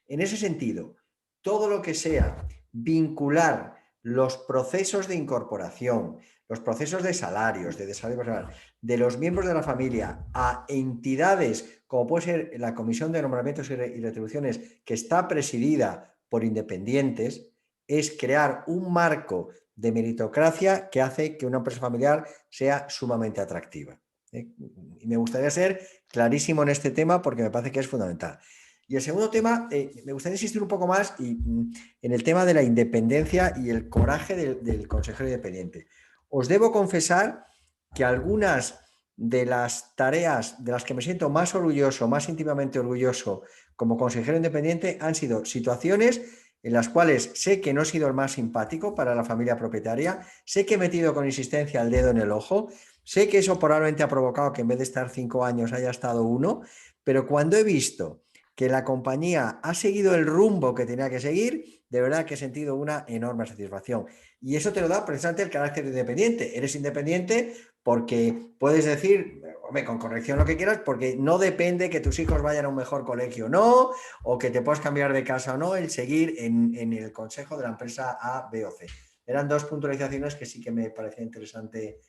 En ese sentido, todo lo que sea vincular los procesos de incorporación, los procesos de salarios, de desarrollo personal, de los miembros de la familia a entidades como puede ser la Comisión de Nombramientos y Retribuciones, que está presidida por independientes, es crear un marco de meritocracia que hace que una empresa familiar sea sumamente atractiva. Y me gustaría ser clarísimo en este tema porque me parece que es fundamental. Y el segundo tema, me gustaría insistir un poco más en el tema de la independencia y el coraje del consejero independiente. Os debo confesar que algunas de las tareas de las que me siento más orgulloso, más íntimamente orgulloso como consejero independiente han sido situaciones en las cuales sé que no he sido el más simpático para la familia propietaria, sé que he metido con insistencia el dedo en el ojo, sé que eso probablemente ha provocado que en vez de estar 5 años haya estado 1, pero cuando he visto que la compañía ha seguido el rumbo que tenía que seguir, de verdad que he sentido una enorme satisfacción. Y eso te lo da precisamente el carácter independiente. Eres independiente porque puedes decir, hombre, con corrección lo que quieras, porque no depende que tus hijos vayan a un mejor colegio o no, o que te puedas cambiar de casa o no, el seguir en el consejo de la empresa A, B o C. Eran dos puntualizaciones que sí que me parecía interesante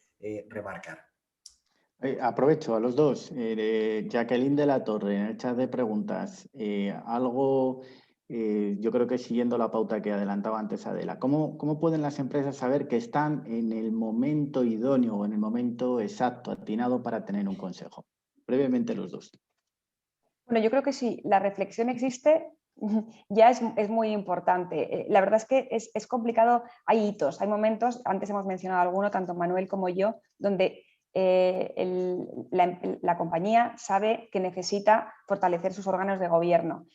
remarcar. Aprovecho a los dos. Jacqueline de la Torre, en el chat de preguntas, yo creo que siguiendo la pauta que adelantaba antes Adela, ¿cómo pueden las empresas saber que están en el momento idóneo o en el momento exacto, atinado para tener un consejo? Brevemente los dos. Bueno, yo creo que si la reflexión existe, ya es muy importante. La verdad es que es complicado, hay hitos, hay momentos, antes hemos mencionado alguno, tanto Manuel como yo, donde la compañía sabe que necesita fortalecer sus órganos de gobierno.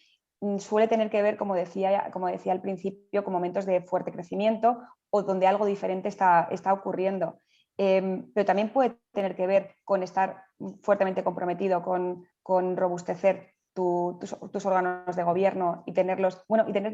Suele tener que ver, como decía al principio, con momentos de fuerte crecimiento o donde algo diferente está ocurriendo. Pero también puede tener que ver con estar fuertemente comprometido con robustecer tus órganos de gobierno y tener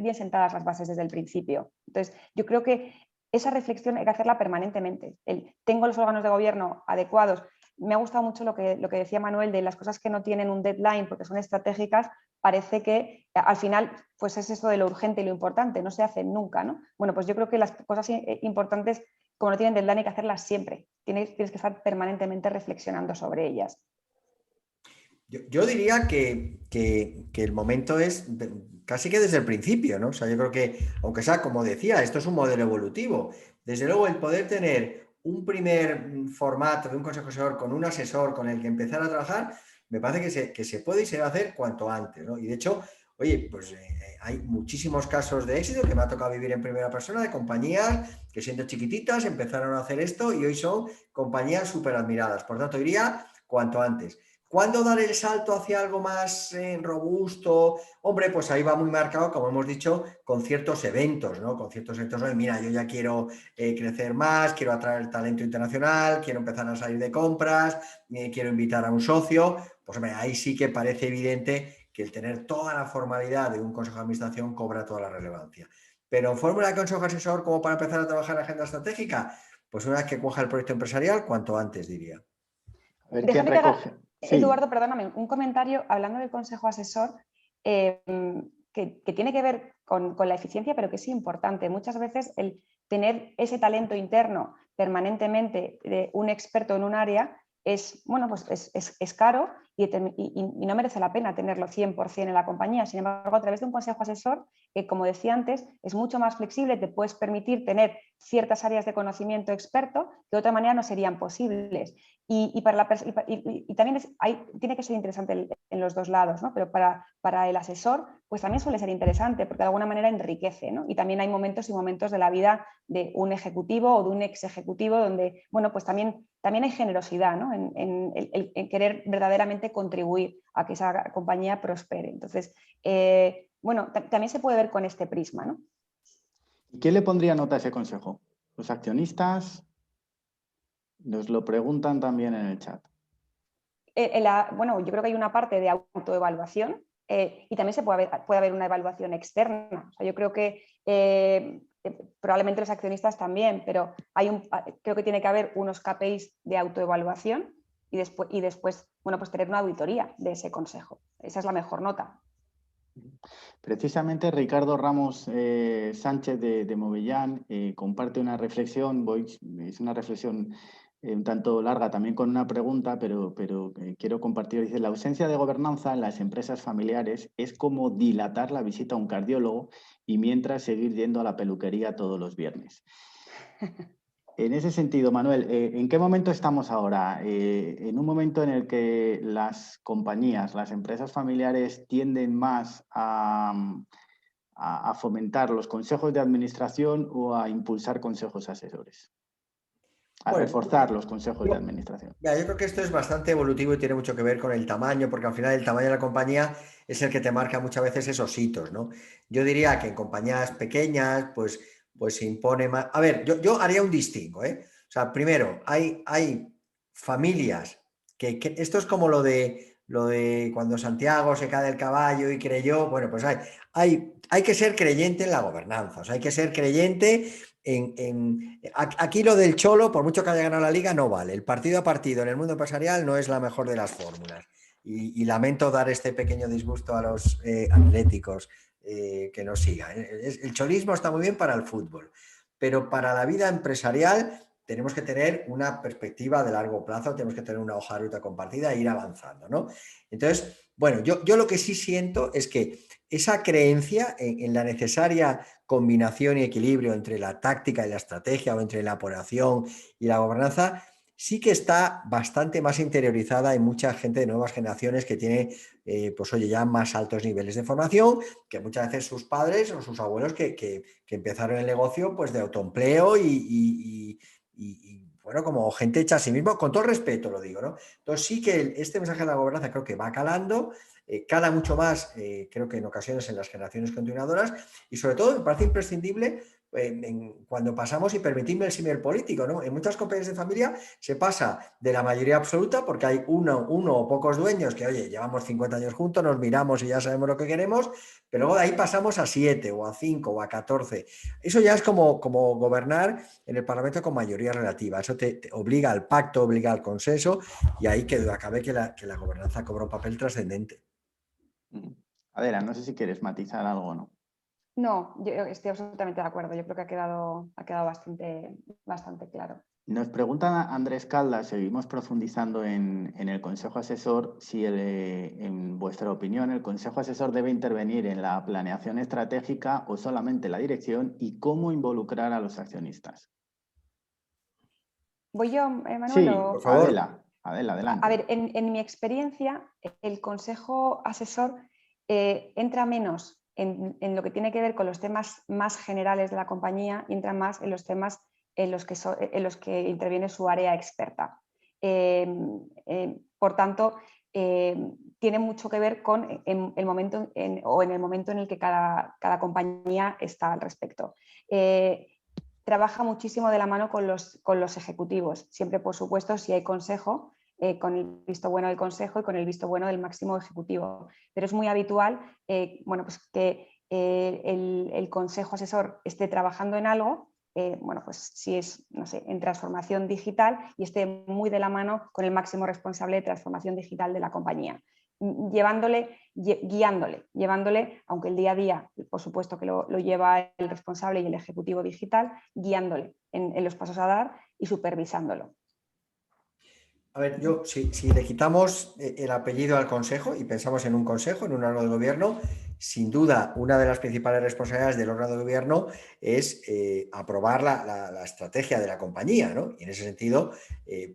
bien sentadas las bases desde el principio. Entonces, yo creo que esa reflexión hay que hacerla permanentemente. ¿Tengo los órganos de gobierno adecuados? Me ha gustado mucho lo que decía Manuel de las cosas que no tienen un deadline porque son estratégicas. Parece que al final pues es eso de lo urgente y lo importante, no se hacen nunca, ¿no? Bueno, pues yo creo que las cosas importantes, como no tienen deadline, hay que hacerlas siempre. Tienes que estar permanentemente reflexionando sobre ellas. Yo diría que el momento es casi que desde el principio, ¿no? O sea, yo creo que, aunque sea como decía, esto es un modelo evolutivo. Desde luego, el poder tener un primer formato de un consejo asesor con un asesor con el que empezar a trabajar, me parece que se puede y se va a hacer cuanto antes, ¿no? Y de hecho, oye, pues hay muchísimos casos de éxito que me ha tocado vivir en primera persona, de compañías que siendo chiquititas empezaron a hacer esto y hoy son compañías súper admiradas. Por tanto, diría cuanto antes. ¿Cuándo dar el salto hacia algo más robusto? Hombre, pues ahí va muy marcado, como hemos dicho, con ciertos eventos, ¿no? Con ciertos eventos, mira, yo ya quiero crecer más, quiero atraer talento internacional, quiero empezar a salir de compras, quiero invitar a un socio. Pues hombre, ahí sí que parece evidente que el tener toda la formalidad de un consejo de administración cobra toda la relevancia. Pero en fórmula de consejo asesor, como para empezar a trabajar en agenda estratégica, pues una vez que cuaja el proyecto empresarial, cuanto antes, diría. A ver quién recoge. Sí. Eduardo, perdóname, un comentario hablando del consejo asesor que tiene que ver con la eficiencia, pero que es importante. Muchas veces el tener ese talento interno permanentemente de un experto en un área es caro y no merece la pena tenerlo 100% en la compañía. Sin embargo, a través de un consejo asesor, que como decía antes, es mucho más flexible, te puedes permitir tener ciertas áreas de conocimiento experto que de otra manera no serían posibles. Y también tiene que ser interesante en los dos lados, ¿no? Pero para el asesor, pues también suele ser interesante porque de alguna manera enriquece, ¿no? Y también hay momentos y momentos de la vida de un ejecutivo o de un ex ejecutivo donde, bueno, pues también hay generosidad, ¿no? En querer verdaderamente contribuir a que esa compañía prospere. Entonces, también se puede ver con este prisma, ¿no? ¿Y quién le pondría nota a ese consejo? ¿Los accionistas? Nos lo preguntan también en el chat. Yo creo que hay una parte de autoevaluación y también puede haber una evaluación externa. O sea, yo creo que probablemente los accionistas también, pero creo que tiene que haber unos KPIs de autoevaluación y después pues tener una auditoría de ese consejo. Esa es la mejor nota. Precisamente Ricardo Ramos Sánchez de Movellán comparte una reflexión, es una reflexión un tanto larga también con una pregunta, pero quiero compartir. Dice, la ausencia de gobernanza en las empresas familiares es como dilatar la visita a un cardiólogo y mientras seguir yendo a la peluquería todos los viernes. En ese sentido, Manuel, ¿en qué momento estamos ahora? ¿En un momento en el que las compañías, las empresas familiares tienden más a fomentar los consejos de administración o a impulsar consejos asesores? A reforzar los consejos de administración. Yo creo que esto es bastante evolutivo y tiene mucho que ver con el tamaño, porque al final el tamaño de la compañía es el que te marca muchas veces esos hitos, ¿no? Yo diría que en compañías pequeñas, pues se impone más. A ver, yo haría un distingo, ¿eh? O sea, primero, hay familias que esto es como lo de cuando Santiago se cae del caballo y creyó. Bueno, pues hay que ser creyente en la gobernanza, o sea, hay que ser creyente aquí lo del cholo, por mucho que haya ganado la liga, no vale. El partido a partido en el mundo empresarial no es la mejor de las fórmulas. Y lamento dar este pequeño disgusto a los atléticos que nos sigan. El cholismo está muy bien para el fútbol, pero para la vida empresarial tenemos que tener una perspectiva de largo plazo, tenemos que tener una hoja de ruta compartida e ir avanzando, ¿no? Entonces, bueno, yo lo que sí siento es que esa creencia en la necesaria combinación y equilibrio entre la táctica y la estrategia o entre la operación y la gobernanza sí que está bastante más interiorizada en mucha gente de nuevas generaciones que tiene, ya más altos niveles de formación que muchas veces sus padres o sus abuelos que empezaron el negocio pues de autoempleo y bueno, como gente hecha a sí mismo, con todo el respeto lo digo, ¿no? Entonces sí que este mensaje de la gobernanza creo que va calando, cala mucho más, creo que en ocasiones en las generaciones continuadoras, y sobre todo me parece imprescindible cuando pasamos, y permitidme el símil político, ¿no? En muchas compañías de familia se pasa de la mayoría absoluta, porque hay uno o pocos dueños que, oye, llevamos 50 años juntos, nos miramos y ya sabemos lo que queremos, pero luego de ahí pasamos a 7 o a 5 o a 14. Eso ya es como gobernar en el Parlamento con mayoría relativa. Eso te obliga al pacto, obliga al consenso, y ahí que duda cabe que la gobernanza cobra un papel trascendente. Adela, no sé si quieres matizar algo o no. No, yo estoy absolutamente de acuerdo. Yo creo que ha quedado bastante claro. Nos pregunta Andrés Caldas, seguimos profundizando en el Consejo Asesor, si en vuestra opinión el Consejo Asesor debe intervenir en la planeación estratégica o solamente la dirección, y cómo involucrar a los accionistas. ¿Voy yo, Manuel? Sí, por favor. Adela, adelante. A ver, en mi experiencia, el Consejo Asesor entra menos en lo que tiene que ver con los temas más generales de la compañía y entra más en los temas en los que interviene su área experta. Por tanto, tiene mucho que ver con el momento en el momento en el que cada compañía está al respecto. Trabaja muchísimo de la mano con los ejecutivos, siempre por supuesto si hay consejo, con el visto bueno del consejo y con el visto bueno del máximo ejecutivo. Pero es muy habitual pues que el consejo asesor esté trabajando en algo, pues si es, no sé, en transformación digital, y esté muy de la mano con el máximo responsable de transformación digital de la compañía, guiándole, aunque el día a día, por supuesto que lo lleva el responsable y el ejecutivo digital, guiándole en los pasos a dar y supervisándolo. A ver, yo, si le quitamos el apellido al consejo y pensamos en un consejo, en un órgano de gobierno, sin duda una de las principales responsabilidades del órgano de gobierno es aprobar la estrategia de la compañía, ¿no? Y en ese sentido,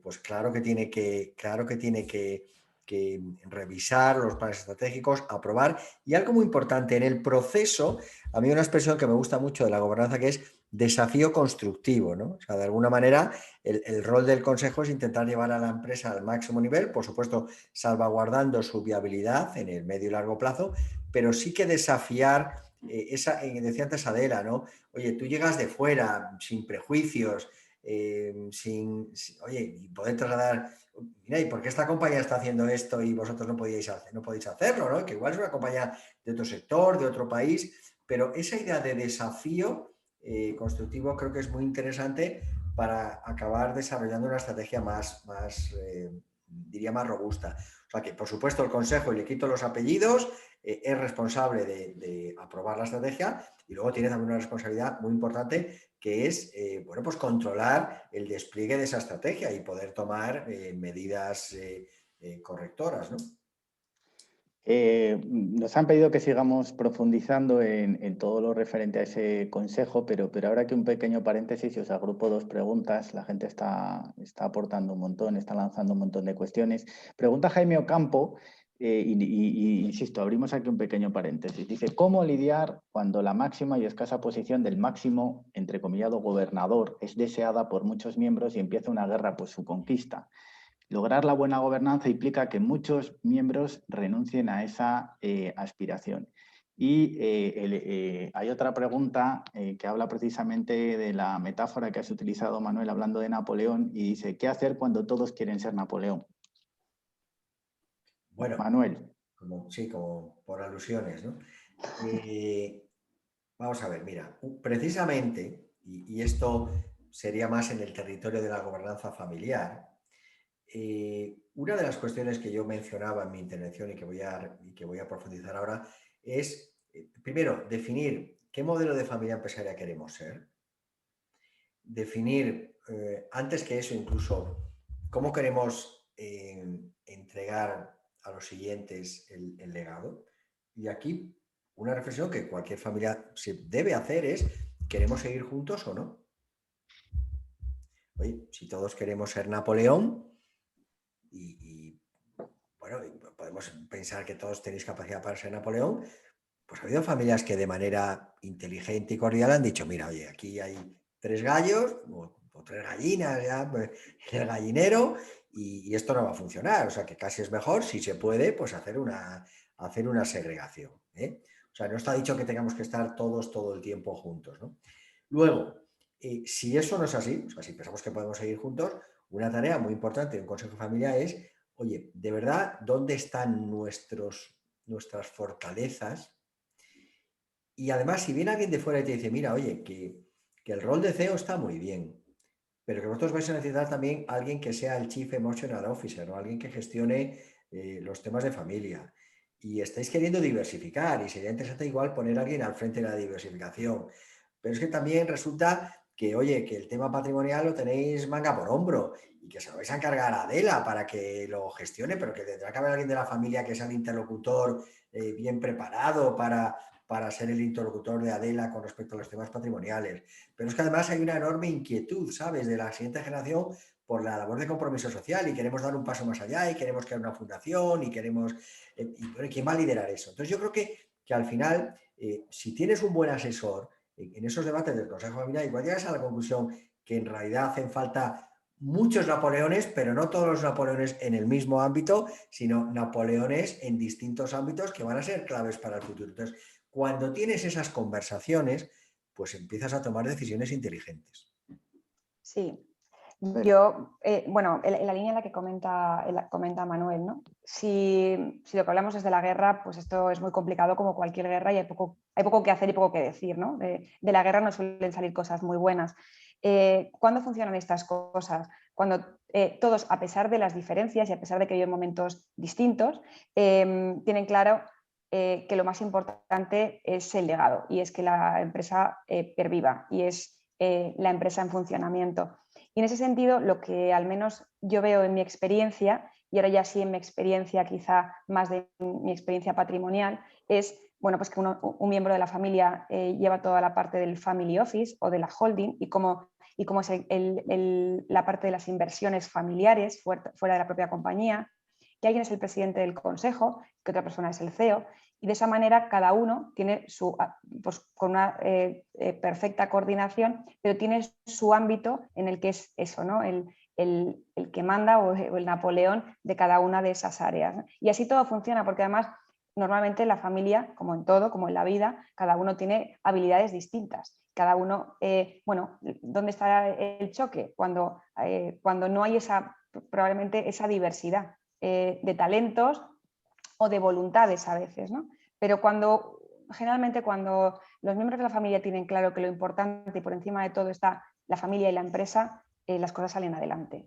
pues claro que tiene que revisar los planes estratégicos, aprobar, y algo muy importante en el proceso, a mí una expresión que me gusta mucho de la gobernanza, que es desafío constructivo, ¿no? O sea, de alguna manera el rol del consejo es intentar llevar a la empresa al máximo nivel, por supuesto salvaguardando su viabilidad en el medio y largo plazo, pero sí que desafiar decía antes Adela, ¿no? Oye, tú llegas de fuera, sin prejuicios, oye, y poder trasladar, mira, ¿y por qué esta compañía está haciendo esto y vosotros no podéis hacerlo, ¿no? Que igual es una compañía de otro sector, de otro país, pero esa idea de desafío constructivo creo que es muy interesante para acabar desarrollando una estrategia diría más robusta. O sea que, por supuesto, el consejo, y le quito los apellidos, es responsable de aprobar la estrategia, y luego tiene también una responsabilidad muy importante, que es pues controlar el despliegue de esa estrategia y poder tomar medidas correctoras, ¿no? Nos han pedido que sigamos profundizando en todo lo referente a ese consejo, pero ahora que un pequeño paréntesis, os agrupo dos preguntas. La gente está aportando un montón, está lanzando un montón de cuestiones. Pregunta Jaime Ocampo, insisto, abrimos aquí un pequeño paréntesis. Dice, ¿cómo lidiar cuando la máxima y escasa posición del máximo, entrecomillado, gobernador es deseada por muchos miembros y empieza una guerra por su conquista? Lograr la buena gobernanza implica que muchos miembros renuncien a esa aspiración. Y hay otra pregunta que habla precisamente de la metáfora que has utilizado, Manuel, hablando de Napoleón, y dice, ¿qué hacer cuando todos quieren ser Napoleón? Bueno, Manuel. Como por alusiones, ¿no? Vamos a ver, mira, precisamente, y esto sería más en el territorio de la gobernanza familiar, una de las cuestiones que yo mencionaba en mi intervención y que voy a profundizar ahora es, primero, definir qué modelo de familia empresaria queremos ser, definir, antes que eso incluso, cómo queremos entregar a los siguientes el legado. Y aquí una reflexión que cualquier familia se debe hacer es, ¿queremos seguir juntos o no? Oye, si todos queremos ser Napoleón, y bueno, podemos pensar que todos tenéis capacidad para ser Napoleón, pues ha habido familias que de manera inteligente y cordial han dicho, mira, oye, aquí hay 3 gallos, o o 3 gallinas ya en el gallinero y esto no va a funcionar. O sea, que casi es mejor, si se puede, pues hacer una segregación, ¿eh? O sea, no está dicho que tengamos que estar todos todo el tiempo juntos, ¿no? Luego, si eso no es así, o sea, si pensamos que podemos seguir juntos, una tarea muy importante de un consejo de familia es, oye, de verdad, ¿dónde están nuestras fortalezas? Y además, si viene alguien de fuera y te dice, mira, oye, que el rol de CEO está muy bien, pero que vosotros vais a necesitar también alguien que sea el Chief Emotional Officer, ¿no? Alguien que gestione los temas de familia. Y estáis queriendo diversificar y sería interesante igual poner a alguien al frente de la diversificación. Pero es que también resulta que, oye, que el tema patrimonial lo tenéis manga por hombro y que se lo vais a encargar a Adela para que lo gestione, pero que tendrá que haber alguien de la familia que sea el interlocutor bien preparado para ser el interlocutor de Adela con respecto a los temas patrimoniales. Pero es que además hay una enorme inquietud, ¿sabes?, de la siguiente generación por la labor de compromiso social y queremos dar un paso más allá y queremos crear una fundación y queremos... y ¿quién va a liderar eso? Entonces yo creo que al final, si tienes un buen asesor en esos debates del Consejo de Familia, igual llegas a la conclusión que en realidad hacen falta muchos Napoleones, pero no todos los Napoleones en el mismo ámbito, sino Napoleones en distintos ámbitos que van a ser claves para el futuro. Entonces, cuando tienes esas conversaciones, pues empiezas a tomar decisiones inteligentes. Sí. Yo, bueno, en la línea en la que comenta Manuel, ¿no? Si lo que hablamos es de la guerra, pues esto es muy complicado como cualquier guerra y hay poco que hacer y poco que decir, ¿no? De la guerra no suelen salir cosas muy buenas. ¿Cuándo funcionan estas cosas? Cuando todos, a pesar de las diferencias y a pesar de que viven momentos distintos, tienen claro que lo más importante es el legado y es que la empresa perviva y es la empresa en funcionamiento. Y en ese sentido, lo que al menos yo veo en mi experiencia, y ahora ya sí en mi experiencia, quizá más de mi experiencia patrimonial, es bueno, pues que un miembro de la familia lleva toda la parte del family office o de la holding y cómo es la parte de las inversiones familiares fuera de la propia compañía, que alguien es el presidente del consejo, que otra persona es el CEO, y de esa manera cada uno tiene pues con una perfecta coordinación, pero tiene su ámbito en el que es eso, ¿no? El que manda o el Napoleón de cada una de esas áreas, ¿no? Y así todo funciona, porque además normalmente en la familia, como en todo, como en la vida, cada uno tiene habilidades distintas. Cada uno, bueno, ¿dónde está el choque? Cuando no hay probablemente esa diversidad de talentos o de voluntades a veces, ¿no? Pero generalmente cuando los miembros de la familia tienen claro que lo importante y por encima de todo está la familia y la empresa, las cosas salen adelante.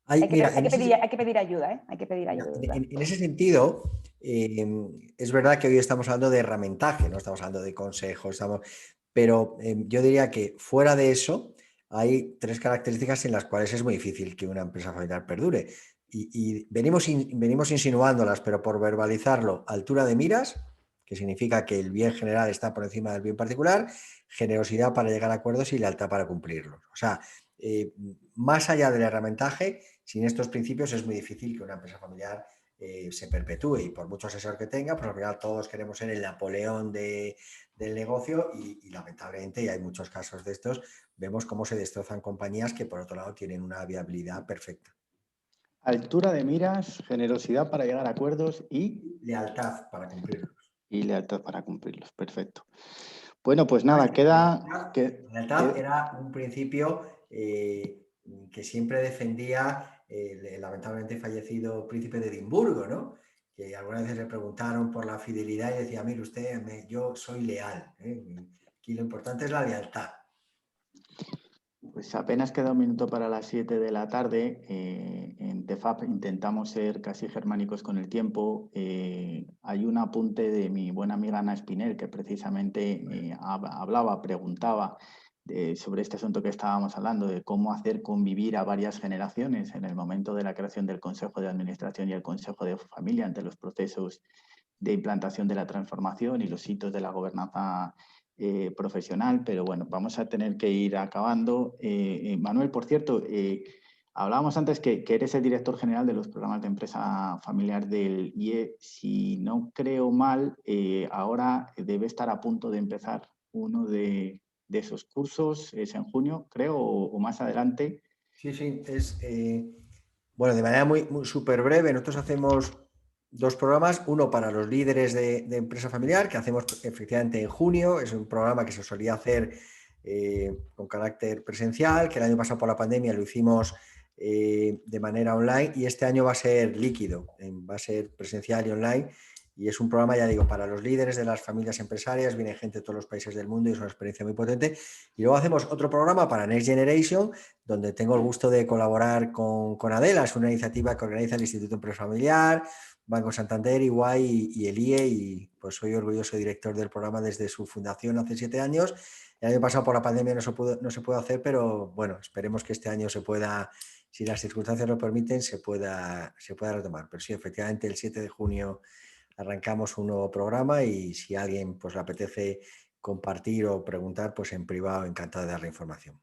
Hay que pedir ayuda, ¿eh? Hay que pedir ayuda. En ese sentido, es verdad que hoy estamos hablando de herramientaje, no estamos hablando de consejos, pero yo diría que fuera de eso hay 3 características en las cuales es muy difícil que una empresa familiar perdure. Y venimos insinuándolas, pero por verbalizarlo, altura de miras, que significa que el bien general está por encima del bien particular, generosidad para llegar a acuerdos y lealtad para cumplirlos. O sea, más allá del herramientaje, sin estos principios es muy difícil que una empresa familiar se perpetúe, y por mucho asesor que tenga, pues al final todos queremos ser el Napoleón del negocio y lamentablemente, y hay muchos casos de estos, vemos cómo se destrozan compañías que por otro lado tienen una viabilidad perfecta. Altura de miras, generosidad para llegar a acuerdos y... lealtad para cumplirlos. Y lealtad para cumplirlos, perfecto. Bueno, pues nada, queda... Lealtad era un principio que siempre defendía el lamentablemente fallecido príncipe de Edimburgo, ¿no? Que algunas veces le preguntaron por la fidelidad y decía, mire usted, yo soy leal. Aquí lo importante es la lealtad. Pues apenas queda un minuto para las 7 de la tarde. En TEFAP intentamos ser casi germánicos con el tiempo. Hay un apunte de mi buena amiga Ana Espinel que precisamente preguntaba sobre este asunto que estábamos hablando, de cómo hacer convivir a varias generaciones en el momento de la creación del Consejo de Administración y el Consejo de Familia ante los procesos de implantación de la transformación y los hitos de la gobernanza profesional, pero bueno, vamos a tener que ir acabando. Manuel, por cierto, hablábamos antes que eres el director general de los programas de empresa familiar del IE. Si no creo mal, ahora debe estar a punto de empezar uno de esos cursos. Es en junio, creo, o más adelante. Sí, es, bueno, de manera muy súper breve, nosotros hacemos 2 programas, uno para los líderes de empresa familiar, que hacemos efectivamente en junio, es un programa que se solía hacer con carácter presencial, que el año pasado por la pandemia lo hicimos de manera online y este año va a ser líquido, va a ser presencial y online. Y es un programa, ya digo, para los líderes de las familias empresarias, viene gente de todos los países del mundo y es una experiencia muy potente. Y luego hacemos otro programa para Next Generation, donde tengo el gusto de colaborar con Adela, es una iniciativa que organiza el Instituto Empresa Familiar, Banco Santander, Iguay y el IE, y pues soy orgulloso director del programa desde su fundación hace 7 años. El año pasado por la pandemia no se pudo hacer, pero bueno, esperemos que este año se pueda, si las circunstancias lo permiten, se pueda retomar. Pero sí, efectivamente, el 7 de junio arrancamos un nuevo programa y si a alguien pues, le apetece compartir o preguntar, pues en privado encantado de dar la información.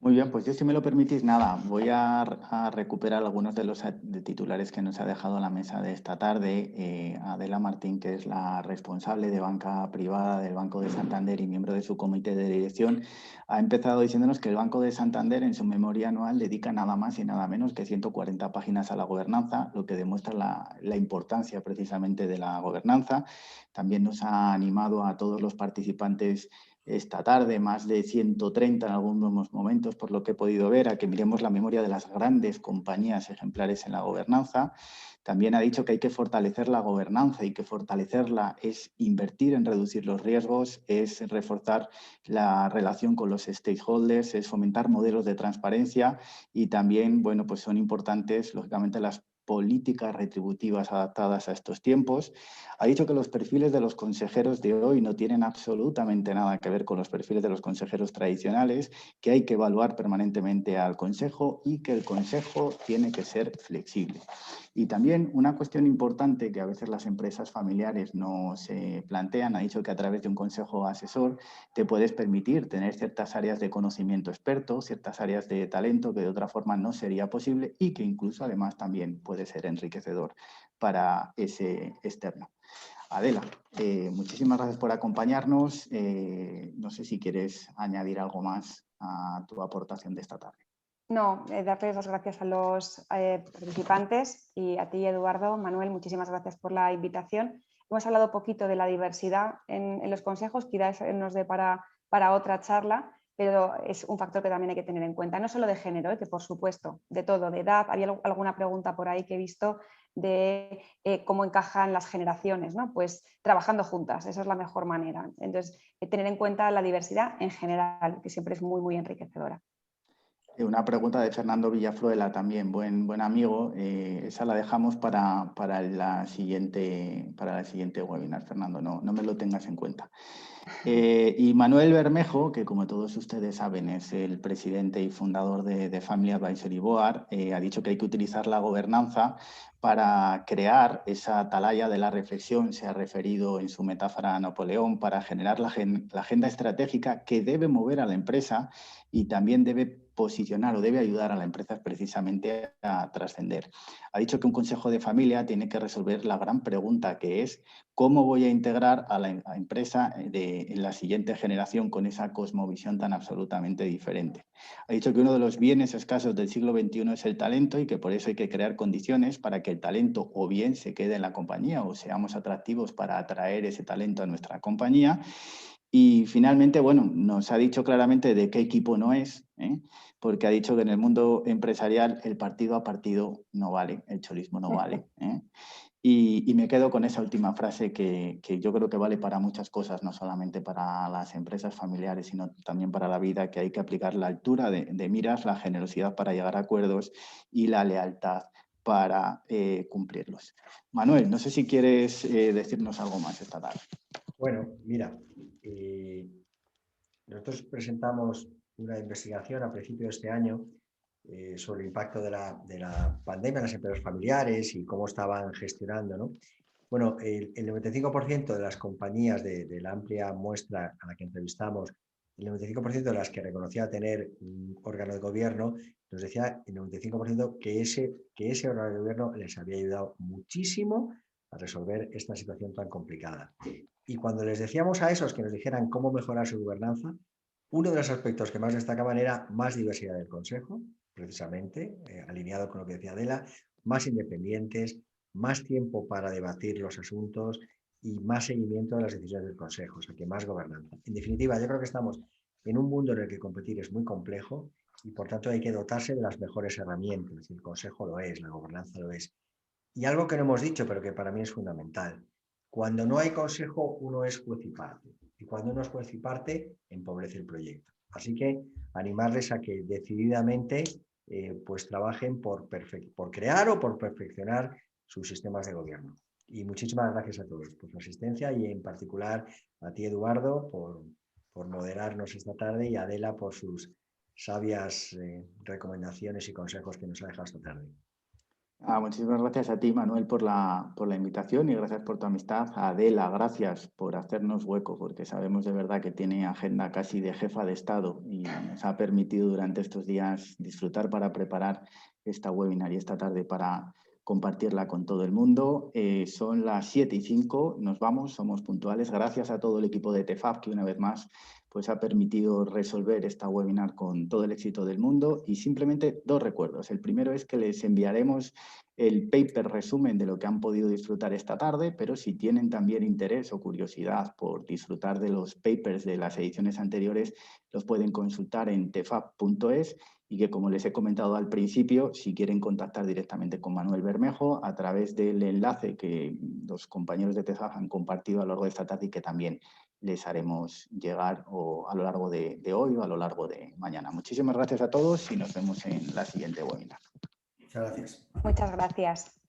Muy bien, pues yo si me lo permitís, nada, voy a recuperar algunos de los titulares que nos ha dejado la mesa de esta tarde. Adela Martín, que es la responsable de banca privada del Banco de Santander y miembro de su comité de dirección, ha empezado diciéndonos que el Banco de Santander en su memoria anual dedica nada más y nada menos que 140 páginas a la gobernanza, lo que demuestra la importancia precisamente de la gobernanza. También nos ha animado a todos los participantes esta tarde, más de 130 en algunos momentos, por lo que he podido ver, a que miremos la memoria de las grandes compañías ejemplares en la gobernanza. También ha dicho que hay que fortalecer la gobernanza y que fortalecerla es invertir en reducir los riesgos, es reforzar la relación con los stakeholders, es fomentar modelos de transparencia y también, bueno, pues son importantes, lógicamente, las políticas retributivas adaptadas a estos tiempos. Ha dicho que los perfiles de los consejeros de hoy no tienen absolutamente nada que ver con los perfiles de los consejeros tradicionales, que hay que evaluar permanentemente al consejo y que el consejo tiene que ser flexible. Y también una cuestión importante que a veces las empresas familiares no se plantean, ha dicho que a través de un consejo asesor te puedes permitir tener ciertas áreas de conocimiento experto, ciertas áreas de talento que de otra forma no sería posible y que incluso además también puede ser enriquecedor para ese externo. Adela, muchísimas gracias por acompañarnos. No sé si quieres añadir algo más a tu aportación de esta tarde. No, darles las gracias a los participantes y a ti, Eduardo, Manuel, muchísimas gracias por la invitación. Hemos hablado un poquito de la diversidad en los consejos, quizás nos dé para otra charla, pero es un factor que también hay que tener en cuenta, no solo de género, que por supuesto, de todo, de edad. Había alguna pregunta por ahí que he visto de cómo encajan las generaciones, ¿no? Pues trabajando juntas, esa es la mejor manera. Entonces, tener en cuenta la diversidad en general, que siempre es muy, muy enriquecedora. Una pregunta de Fernando Villafruela también, buen amigo. Esa la dejamos para la siguiente webinar, Fernando, no me lo tengas en cuenta. Y Manuel Bermejo, que como todos ustedes saben es el presidente y fundador de Family Advisory Board, ha dicho que hay que utilizar la gobernanza para crear esa atalaya de la reflexión, se ha referido en su metáfora a Napoleón, para generar la agenda estratégica que debe mover a la empresa y también debe posicionar o debe ayudar a la empresa precisamente a trascender. Ha dicho que un consejo de familia tiene que resolver la gran pregunta que es ¿cómo voy a integrar a la empresa en la siguiente generación con esa cosmovisión tan absolutamente diferente? Ha dicho que uno de los bienes escasos del siglo XXI es el talento y que por eso hay que crear condiciones para que el talento o bien se quede en la compañía o seamos atractivos para atraer ese talento a nuestra compañía. Y finalmente, bueno, nos ha dicho claramente de qué equipo no es, porque ha dicho que en el mundo empresarial el partido a partido no vale, el cholismo no vale. Y me quedo con esa última frase que yo creo que vale para muchas cosas, no solamente para las empresas familiares, sino también para la vida, que hay que aplicar la altura de miras, la generosidad para llegar a acuerdos y la lealtad para cumplirlos. Manuel, no sé si quieres decirnos algo más esta tarde. Bueno, mira, nosotros presentamos una investigación a principios de este año sobre el impacto de la pandemia en las empresas familiares y cómo estaban gestionando, ¿no? Bueno, el 95% de las compañías de la amplia muestra a la que entrevistamos, el 95% de las que reconocía tener un órgano de gobierno, nos decía el 95% que ese órgano de gobierno les había ayudado muchísimo a resolver esta situación tan complicada. Y cuando les decíamos a esos que nos dijeran cómo mejorar su gobernanza, uno de los aspectos que más destacaban era más diversidad del Consejo, precisamente, alineado con lo que decía Adela, más independientes, más tiempo para debatir los asuntos y más seguimiento de las decisiones del Consejo, o sea, que más gobernanza. En definitiva, yo creo que estamos en un mundo en el que competir es muy complejo y, por tanto, hay que dotarse de las mejores herramientas. El Consejo lo es, la gobernanza lo es. Y algo que no hemos dicho, pero que para mí es fundamental. Cuando no hay consejo, uno es juez y parte. Y cuando uno es juez y parte, empobrece el proyecto. Así que animarles a que decididamente pues trabajen por crear o por perfeccionar sus sistemas de gobierno. Y muchísimas gracias a todos por su asistencia y en particular a ti, Eduardo, por moderarnos esta tarde y a Adela por sus sabias recomendaciones y consejos que nos ha dejado esta tarde. Muchísimas gracias a ti, Manuel, por la invitación y gracias por tu amistad. A Adela, gracias por hacernos hueco, porque sabemos de verdad que tiene agenda casi de jefa de Estado y nos ha permitido durante estos días disfrutar para preparar esta webinar y esta tarde para compartirla con todo el mundo. Son las 7:05, nos vamos, somos puntuales. Gracias a todo el equipo de TEFAP que una vez más pues ha permitido resolver esta webinar con todo el éxito del mundo y simplemente 2 recuerdos. El primero es que les enviaremos el paper resumen de lo que han podido disfrutar esta tarde, pero si tienen también interés o curiosidad por disfrutar de los papers de las ediciones anteriores, los pueden consultar en tefap.es y que, como les he comentado al principio, si quieren contactar directamente con Manuel Bermejo a través del enlace que los compañeros de TEFAP han compartido a lo largo de esta tarde y que también les haremos llegar a lo largo de hoy o a lo largo de mañana. Muchísimas gracias a todos y nos vemos en la siguiente webinar. Muchas gracias. Muchas gracias.